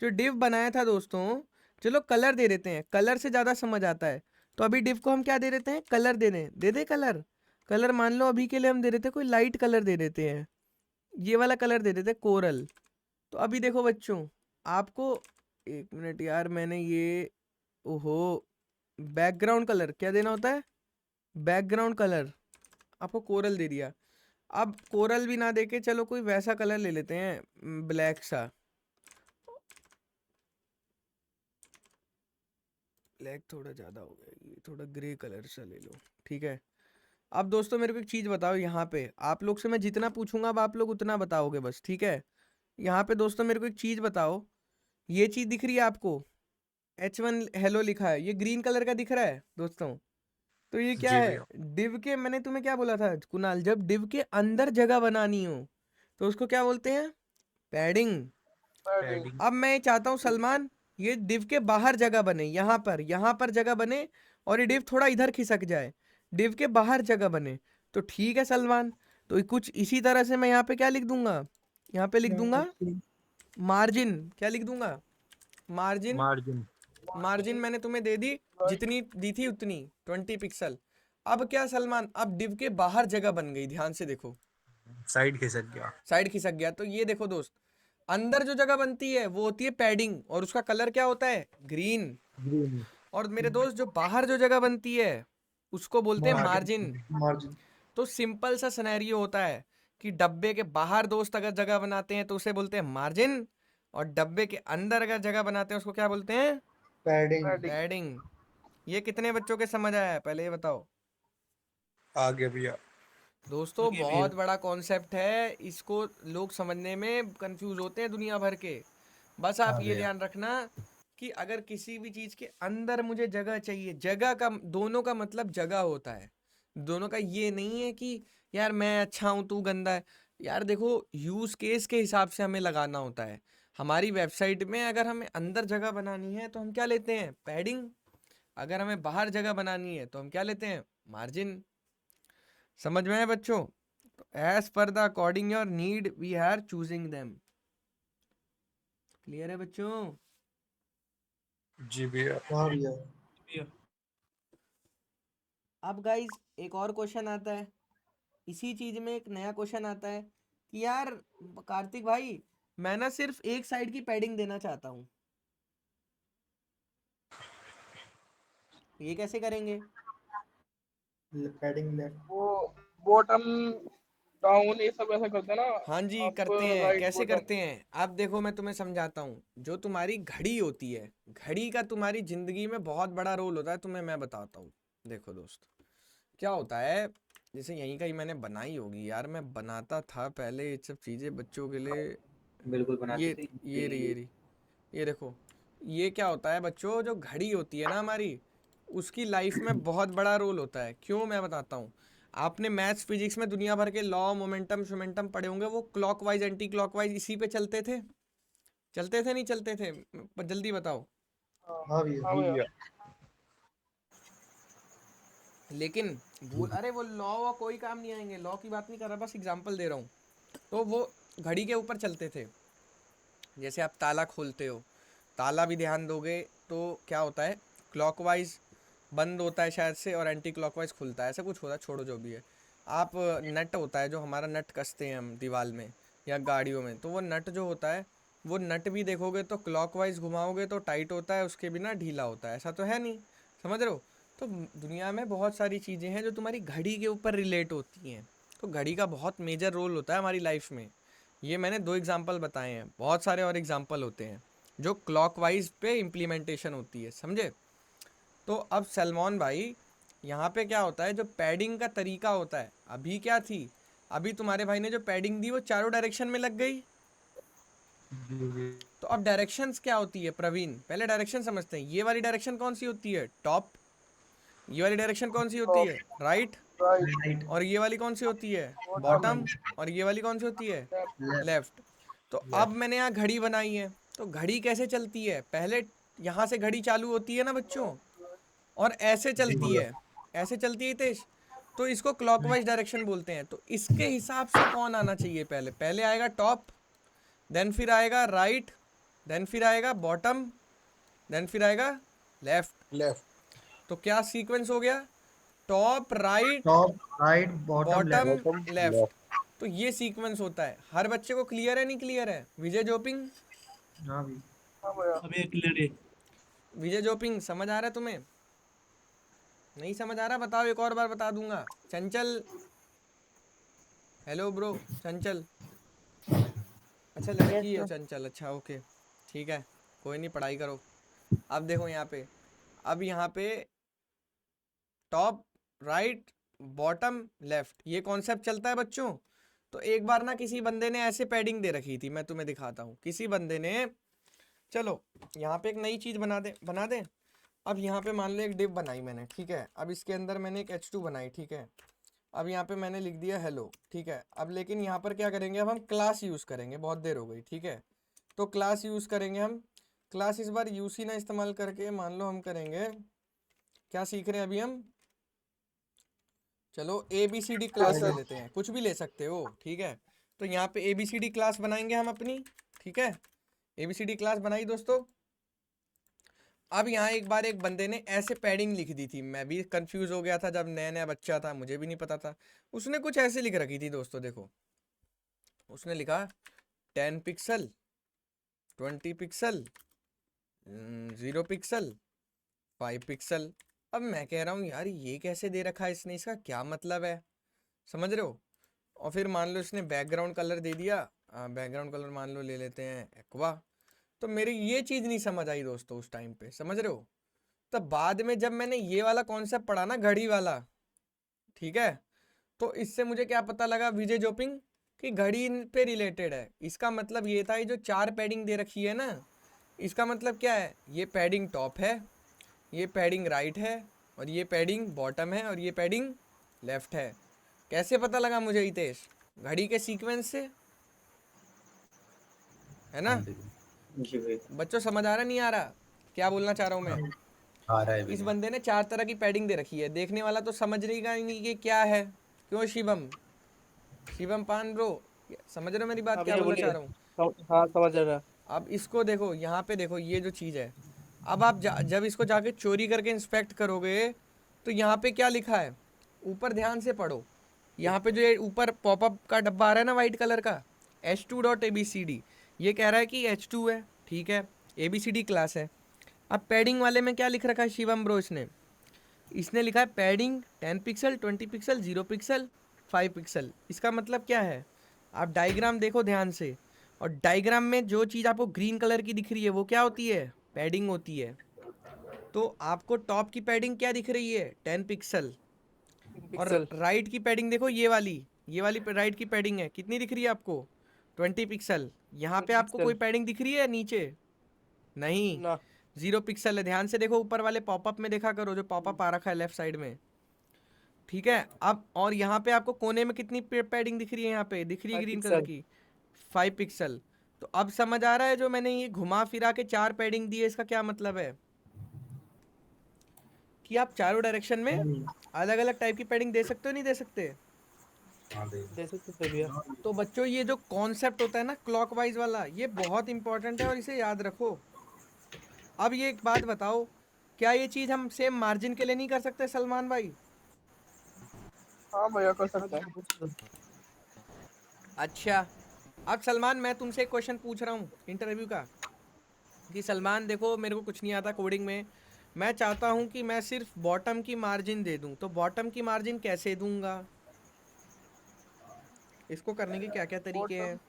जो डिव बनाया था दोस्तों, चलो कलर दे देते हैं, कलर से ज़्यादा समझ आता है। तो अभी डिव को हम क्या दे देते हैं? कलर दे दे कलर। कलर मान लो अभी के लिए हम दे देते हैं कोई लाइट कलर दे देते हैं, ये वाला कलर दे देते हैं, कोरल। तो अभी देखो बच्चों, आपको 1 मिनट यार, मैंने ये, ओहो, बैकग्राउंड कलर क्या देना होता है? बैकग्राउंड कलर आपको कोरल दे दिया। अब कोरल भी ना देके चलो कोई वैसा कलर ले लेते हैं, ब्लैक सा। ब्लैक थोड़ा ज़्यादा हो गया, ये थोड़ा ग्रे कलर सा ले लो, ठीक है? अब दोस्तों मेरे को एक चीज़ बताओ, यहाँ पे आप लोग से मैं जितना पूछूंगा अब आप लोग उतना बताओगे बस, ठीक है? यहाँ पे दोस्तों मेरे को एक चीज़ बताओ, ये चीज़ दिख रही है आपको? H1 हेलो लिखा है, ये ग्रीन कलर का दिख रहा है दोस्तों। तो ये क्या है? डिव के, मैंने तुम्हें क्या बोला था कुणाल, जब डिव के अंदर जगह बनानी हो तो उसको क्या बोलते हैं? पैडिंग। अब मैं चाहता हूँ सलमान, ये डिव के बाहर जगह बने, यहाँ पर जगह बने, और ये डिव थोड़ा इधर खिसक जाए, डिव के बाहर जगह बने। तो ठीक है सलमान, तो कुछ इसी तरह से मैं यहाँ पे क्या लिख दूंगा? यहाँ पे लिख दूंगा मार्जिन। क्या लिख दूंगा? मार्जिन। मार्जिन मैंने तुम्हें दे दी, जितनी दी थी उतनी, 20 पिक्सल। अब क्या सलमान? अब डिव के बाहर जगह बन गई, ध्यान से देखो, साइड खिसक गया। साइड खिसक गया। तो ये देखो दोस्त, अंदर जो जगह बनती है वो होती है पैडिंग, और उसका कलर क्या होता है? ग्रीन। और मेरे दोस्त जो बाहर जो जगह बनती है उसको बोलते हैं मार्जिन। तो सिंपल सा सिनेरियो होता है कि डब्बे के बाहर दोस्त अगर जगह बनाते हैं तो उसे बोलते हैं मार्जिन, और डब्बे के अंदर अगर जगह बनाते हैं उसको क्या बोलते हैं? पैडिंग। ये कितने बच्चों के समझ आया है पहले ये बताओ। आ गया भैया। दोस्तों बहुत बड़ा कॉन्सेप्ट है, इसको लोग समझने में कंफ्यूज होते हैं दुनिया भर के। बस आप ये ध्यान रखना कि अगर किसी भी चीज के अंदर मुझे जगह चाहिए, जगह का दोनों का मतलब जगह होता है, दोनों का ये नहीं है कि यार मैं अच्छा हूं तू गंदा है। यार देखो यूज केस के हिसाब से हमें लगाना होता है। हमारी वेबसाइट में अगर हमें अंदर जगह बनानी है तो हम क्या लेते हैं, पैडिंग। अगर हमें बाहर जगह बनानी है तो हम क्या लेते हैं, मार्जिन। समझ में है बच्चों? As per the according your need we are choosing them. Clear है बच्चों? जी भैया। हाँ भैया। अब गाइज एक और क्वेश्चन आता है, इसी चीज में एक नया क्वेश्चन आता है कि यार कार्तिक भाई मैं ना सिर्फ एक साइड की पैडिंग देना चाहता हूँ, ये कैसे करेंगे? Padding left. वो बॉटम डाउन ये सब ऐसा करते हैं ना। हाँ जी अप करते हैं, राइट कैसे बॉटम। करते हैं? अब देखो मैं तुम्हें समझाता हूँ। जो तुम्हारी घड़ी होती है, घड़ी का तुम्हारी जिंदगी में बहुत बड़ा रोल होता है, तुम्हें मैं बताता हूँ। देखो दोस्त क्या होता है, जैसे यहीं कहीं मैंने बनाई होगी यार, मैं बनाता था पहले ये सब चीजें बच्चों के लिए। बिल्कुल बनाते ये थे। ये रही ये रही, ये देखो। ये क्या होता है बच्चों, जो घड़ी होती है ना हमारी, उसकी लाइफ में बहुत बड़ा रोल होता है। क्यों, मैं बताता हूँ। आपने मैथ्स फिजिक्स में दुनिया भर के लॉ, मोमेंटम शोमेंटम पढ़े होंगे, वो क्लॉकवाइज एंटी क्लॉकवाइज इसी पे चलते थे। चलते थे नहीं चलते थे? जल्दी बताओ। हाँ भैया। हाँ भैया। लेकिन भूल, अरे वो लॉ कोई काम नहीं आएंगे, लॉ की बात नहीं कर रहा, बस एग्जांपल दे रहा हूँ। तो वो घड़ी के ऊपर चलते थे। जैसे आप ताला खोलते हो, ताला भी ध्यान दोगे तो क्या होता है, क्लॉकवाइज बंद होता है शायद से और एंटी क्लॉकवाइज खुलता है, ऐसा कुछ होता है, छोड़ो जो भी है। आप नट होता है जो हमारा नट कसते हैं हम दीवार में या गाड़ियों में, तो वो नट जो होता है, वो नट भी देखोगे तो क्लॉकवाइज घुमाओगे तो टाइट होता है, उसके बिना ढीला होता है, ऐसा तो है नहीं। समझ रहे हो? तो दुनिया में बहुत सारी चीज़ें हैं जो तुम्हारी घड़ी के ऊपर रिलेट होती हैं। तो घड़ी का बहुत मेजर रोल होता है हमारी लाइफ में। ये मैंने 2 एग्जांपल बताए हैं, बहुत सारे और एग्जांपल होते हैं जो क्लॉकवाइज पे इम्प्लीमेंटेशन होती है, समझे? तो अब सलमान भाई यहाँ पे क्या होता है, जो पैडिंग का तरीका होता है, अभी क्या थी, अभी तुम्हारे भाई ने जो पैडिंग दी वो चारों डायरेक्शन में लग गई। तो अब डायरेक्शंस क्या होती है प्रवीण, पहले डायरेक्शन समझते हैं। ये वाली डायरेक्शन कौन सी होती है, टॉप। ये वाली डायरेक्शन कौन सी होती है, राइट। राइट और ये वाली कौन सी होती है, बॉटम। बॉटम। और ये वाली कौन सी होती है, लेफ्ट। लेफ्ट। तो अब मैंने यहाँ घड़ी बनाई है, तो घड़ी कैसे चलती है, पहले यहाँ से घड़ी चालू होती है ना बच्चों, और ऐसे चलती है, ऐसे चलती है तेज। तो इसको क्लॉकवाइज डायरेक्शन बोलते हैं। तो इसके हिसाब से कौन आना चाहिए, पहले पहले आएगा टॉप, देन फिर आएगा राइट, देन फिर आएगा बॉटम, देन फिर आएगा लेफ्ट। लेफ्ट। तो क्या सीक्वेंस हो गया, top right top right bottom bottom left. Left. तो ये सीक्वेंस होता है। हर बच्चे को क्लियर है नहीं क्लियर है? विजय जोपिंग, हाँ भैया। हाँ भैया। विजय जोपिंग समझ आ रहा है तुम्हें? नहीं समझ आ रहा बताओ, एक और बार बता दूंगा। चंचल, हेलो ब्रो चंचल। अच्छा लड़की है चंचल, अच्छा ओके ठीक है, कोई नहीं, पढ़ाई करो। अब देखो यहाँ पे, अब यहाँ पे टॉप राइट बॉटम लेफ्ट, ये कॉन्सेप्ट चलता है बच्चों। तो एक बार ना किसी बंदे ने ऐसे पैडिंग दे रखी थी, मैं तुम्हें दिखाता हूँ। किसी बंदे ने, चलो यहाँ पे एक नई चीज़ बना दे। अब यहाँ पे मान लो एक डिव बनाई मैंने, ठीक है। अब इसके अंदर मैंने एक H2 बनाई, ठीक है। अब यहाँ पे मैंने लिख दिया हेलो, ठीक है। अब लेकिन यहाँ पर क्या करेंगे, अब हम क्लास यूज़ करेंगे, बहुत देर हो गई, ठीक है। तो क्लास यूज़ करेंगे हम। क्लास इस बार यूसी ना इस्तेमाल करके मान लो हम करेंगे, क्या सीख रहे हैं अभी हम, चलो ABCD क्लास ले लेते हैं, कुछ भी ले सकते हो, ठीक है। तो यहाँ पे ABCD क्लास बनाएंगे हम अपनी, ठीक है। ABCD क्लास बनाई दोस्तों। अब यहाँ एक बार एक बंदे ने ऐसे पैडिंग लिख दी थी, मैं भी कंफ्यूज हो गया था, जब नया नया बच्चा था मुझे भी नहीं पता था। उसने कुछ ऐसे लिख रखी थी दोस्तों, देखो उसने लिखा 10 पिक्सल, 20 पिक्सल, 0 पिक्सल, 5 पिक्सल। अब मैं कह रहा हूँ यार ये कैसे दे रखा है इसने, इसका क्या मतलब है, समझ रहे हो? और फिर मान लो इसने बैकग्राउंड कलर दे दिया, बैकग्राउंड कलर मान लो ले लेते हैं एक्वा। तो मेरी ये चीज़ नहीं समझ आई दोस्तों उस टाइम पे, समझ रहे हो? तब बाद में जब मैंने ये वाला कॉन्सेप्ट पढ़ा ना घड़ी वाला, ठीक है, तो इससे मुझे क्या पता लगा विजय जोपिंग कि घड़ी पे रिलेटेड है। इसका मतलब ये था, ये जो 4 पैडिंग दे रखी है ना, इसका मतलब क्या है, ये पैडिंग टॉप है, ये पैडिंग राइट है, और ये पैडिंग बॉटम है, और ये पैडिंग लेफ्ट है। कैसे पता लगा मुझे हितेश? घड़ी के सीक्वेंस से, है ना? जी भाई बच्चों समझ आ रहा नहीं आ रहा क्या बोलना चाह रहा हूँ मैं? आ रहा है इस भैया। बंदे ने 4 तरह की पैडिंग दे रखी है, देखने वाला तो समझ रहेगा नहीं कि क्या है। क्यों शिवम? शिवम पान ब्रो, समझ रहे हो मेरी बात हाँ क्या भैया बोलना बोलिए। चाह रहा हूँ? हाँ समझ रहा। अब इसको देखो, यहाँ पे देखो, ये जो चीज़ है, अब आप जब इसको जाके चोरी करके इंस्पेक्ट करोगे तो यहाँ पे क्या लिखा है, ऊपर ध्यान से पढ़ो। यहाँ पे जो ये ऊपर पॉपअप का डब्बा आ रहा है ना वाइट कलर का, H2.abcd, ये कह रहा है कि H2 है, ठीक है, ABCD क्लास है। अब पैडिंग वाले में क्या लिख रखा है शिवम ब्रो? इसने लिखा है padding 10 pixel, 20 pixel, 0 pixel, 5 pixel. इसका मतलब क्या है? आप डायग्राम देखो ध्यान से, और डायग्राम में जो चीज़ आपको ग्रीन कलर की दिख रही है वो क्या होती है? पैडिंग होती है। तो आपको टॉप की पैडिंग क्या दिख रही है? 10 पिक्सल। और राइट की पैडिंग देखो, ये वाली राइट की पैडिंग है, कितनी दिख रही है आपको? 20 पिक्सल। यहाँ पे आपको कोई पैडिंग दिख रही है नीचे? नहीं, 0 पिक्सल है। ध्यान से देखो, ऊपर वाले पॉपअप में देखा करो, जो पॉपअप आ रखा है लेफ्ट साइड में, ठीक है। अब और यहाँ पे आपको कोने में कितनी पैडिंग दिख रही है? यहाँ पे दिख रही है ग्रीन कलर की, 5 पिक्सल। तो अब समझ आ रहा है, जो मैंने ये घुमा फिरा के 4 पैडिंग दी है, इसका क्या मतलब है? कि आप चारों डायरेक्शन में अलग अलग टाइप की पैडिंग दे सकते हो, नहीं दे सकते? दे सकते भैया। तो बच्चों, ये जो कॉन्सेप्ट होता है ना क्लॉकवाइज वाला, ये बहुत इंपॉर्टेंट है और इसे याद रखो। अब ये एक बात बताओ, क्या ये चीज़ हम सेम मार्जिन के लिए नहीं कर सकते सलमान भाई? हाँ भैया कर सकते हैं। अच्छा, अब सलमान मैं तुमसे एक क्वेश्चन पूछ रहा हूँ इंटरव्यू का, कि सलमान देखो, मेरे को कुछ नहीं आता कोडिंग में, मैं चाहता हूँ कि मैं सिर्फ बॉटम की मार्जिन दे दूँ, तो बॉटम की मार्जिन कैसे दूंगा? इसको करने के क्या क्या तरीके हैं?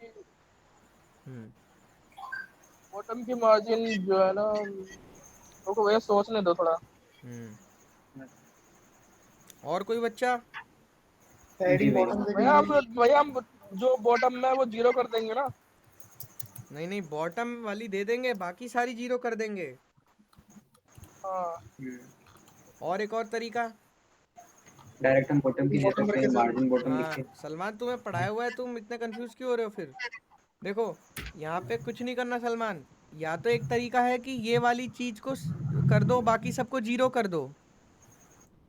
बॉटम की मार्जिन जो है ना, तो भैया सोचने दो थोड़ा। और कोई बच्चा? भैया हम जो बॉटम में है वो 0 कर देंगे ना। नहीं नहीं, बॉटम वाली दे देंगे, बाकी सारी 0 कर देंगे। हाँ। और एक और तरीका, डायरेक्ट हम बॉटम की ले सकते हैं, मार्जिन बॉटम लिख के। सलमान तुम्हें पढ़ाया हुआ है, तुम इतने कंफ्यूज क्यों हो रहे हो फिर? देखो, यहाँ पे कुछ नहीं करना सलमान, या तो एक तरीका है कि ये वाली चीज को कर दो, बाकी सबको 0 कर दो,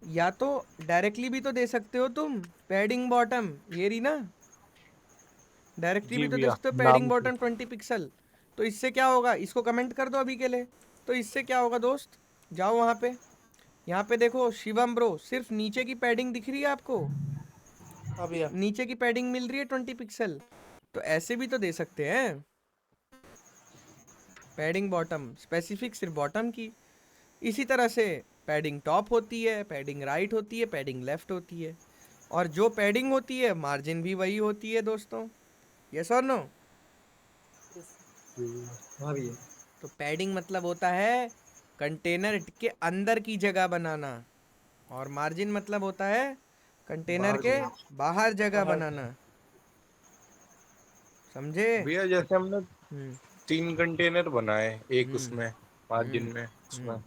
या तो डायरेक्टली भी तो दे सकते हो तुम, पैडिंग बॉटम, ये रही ना, डायरेक्टली भी तो दे सकते हो पैडिंग बॉटम 20 पिक्सल। तो इससे क्या होगा, इसको कमेंट कर दो अभी के लिए। तो इससे क्या होगा दोस्त, जाओ वहाँ पे, यहाँ पे देखो शिवम ब्रो, सिर्फ नीचे की पैडिंग दिख रही है आपको? हाँ भैया। नीचे की पैडिंग मिल रही है 20 पिक्सल। तो ऐसे भी तो दे सकते हैं, पैडिंग बॉटम स्पेसिफिक सिर्फ बॉटम की। इसी तरह से पैडिंग टॉप होती है, पैडिंग राइट होती है, पैडिंग लेफ्ट होती है, और जो पैडिंग होती है मार्जिन भी वही होती है दोस्तों। यस और नो? हाँ भैया। तो पैडिंग मतलब होता है कंटेनर के अंदर की जगह बनाना, और मार्जिन मतलब होता है कंटेनर के बाहर जगह बनाना। समझे भैया? जैसे हमने 3 कंटेनर बनाए, एक उसमें मार्जिन में, उसमें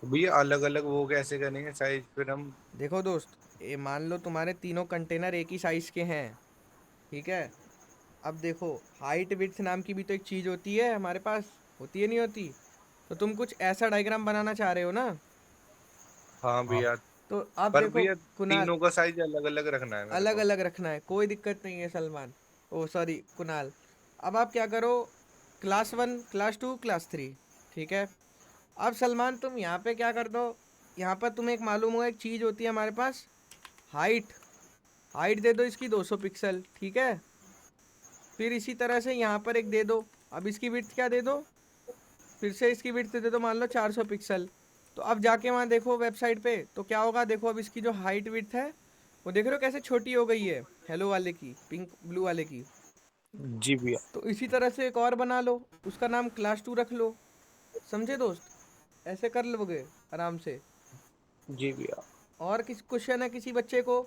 तो भैया अलग अलग वो कैसे करेंगे साइज फिर हम? देखो दोस्त, ये मान लो तुम्हारे तीनों कंटेनर एक ही साइज के हैं, ठीक है। अब देखो, हाइट विड्थ नाम की भी तो एक चीज़ होती है हमारे पास, होती है नहीं होती? तो तुम कुछ ऐसा डायग्राम बनाना चाह रहे हो ना? हाँ भैया। तो अब पर देखो भैया कुणाल, तीनों का साइज अलग अलग रखना है मेरे अलग को। अलग रखना है, कोई दिक्कत नहीं है सलमान, ओ सॉरी कुणाल। अब आप क्या करो, क्लास 1, क्लास 2, क्लास 3, ठीक है। अब सलमान तुम यहाँ पे क्या कर दो, यहाँ पर तुम्हें एक मालूम होगा एक चीज़ होती है हमारे पास, हाइट दे दो इसकी 200 पिक्सल, ठीक है। फिर इसी तरह से यहाँ पर एक दे दो, अब इसकी विड्थ क्या दे दो, फिर से इसकी विड्थ दे दो मान लो 400 पिक्सल। तो अब जाके वहाँ देखो वेबसाइट पे, तो क्या होगा, देखो अब इसकी जो हाइट विड्थ है वो देख रहे हो कैसे छोटी हो गई है, हेलो वाले की, पिंक ब्लू वाले की। जी भैया। तो इसी तरह से एक और बना लो, उसका नाम क्लास 2 रख लो। समझे दोस्त? ऐसे कर लोगे, आराम से। जी भैया। और किस क्वेश्चन है किसी बच्चे को?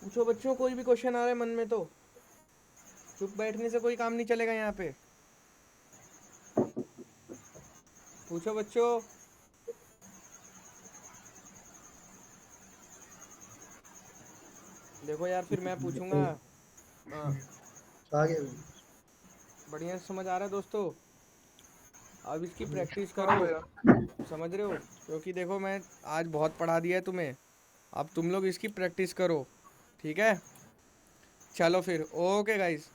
पूछो बच्चों, कोई भी क्वेश्चन आ रहा है मन में तो। चुप बैठने से कोई काम नहीं चलेगा यहाँ पे। पूछो बच्चों। देखो यार फिर मैं पूछूंगा। हाँ, बढ़िया से समझ आ रहा है दोस्तों? अब इसकी प्रैक्टिस हाँ करो, भैया। समझ रहे हो? क्योंकि देखो मैं आज बहुत पढ़ा दिया है तुम्हें, अब तुम लोग इसकी प्रैक्टिस करो, ठीक है? चलो फिर, ओके गाइस।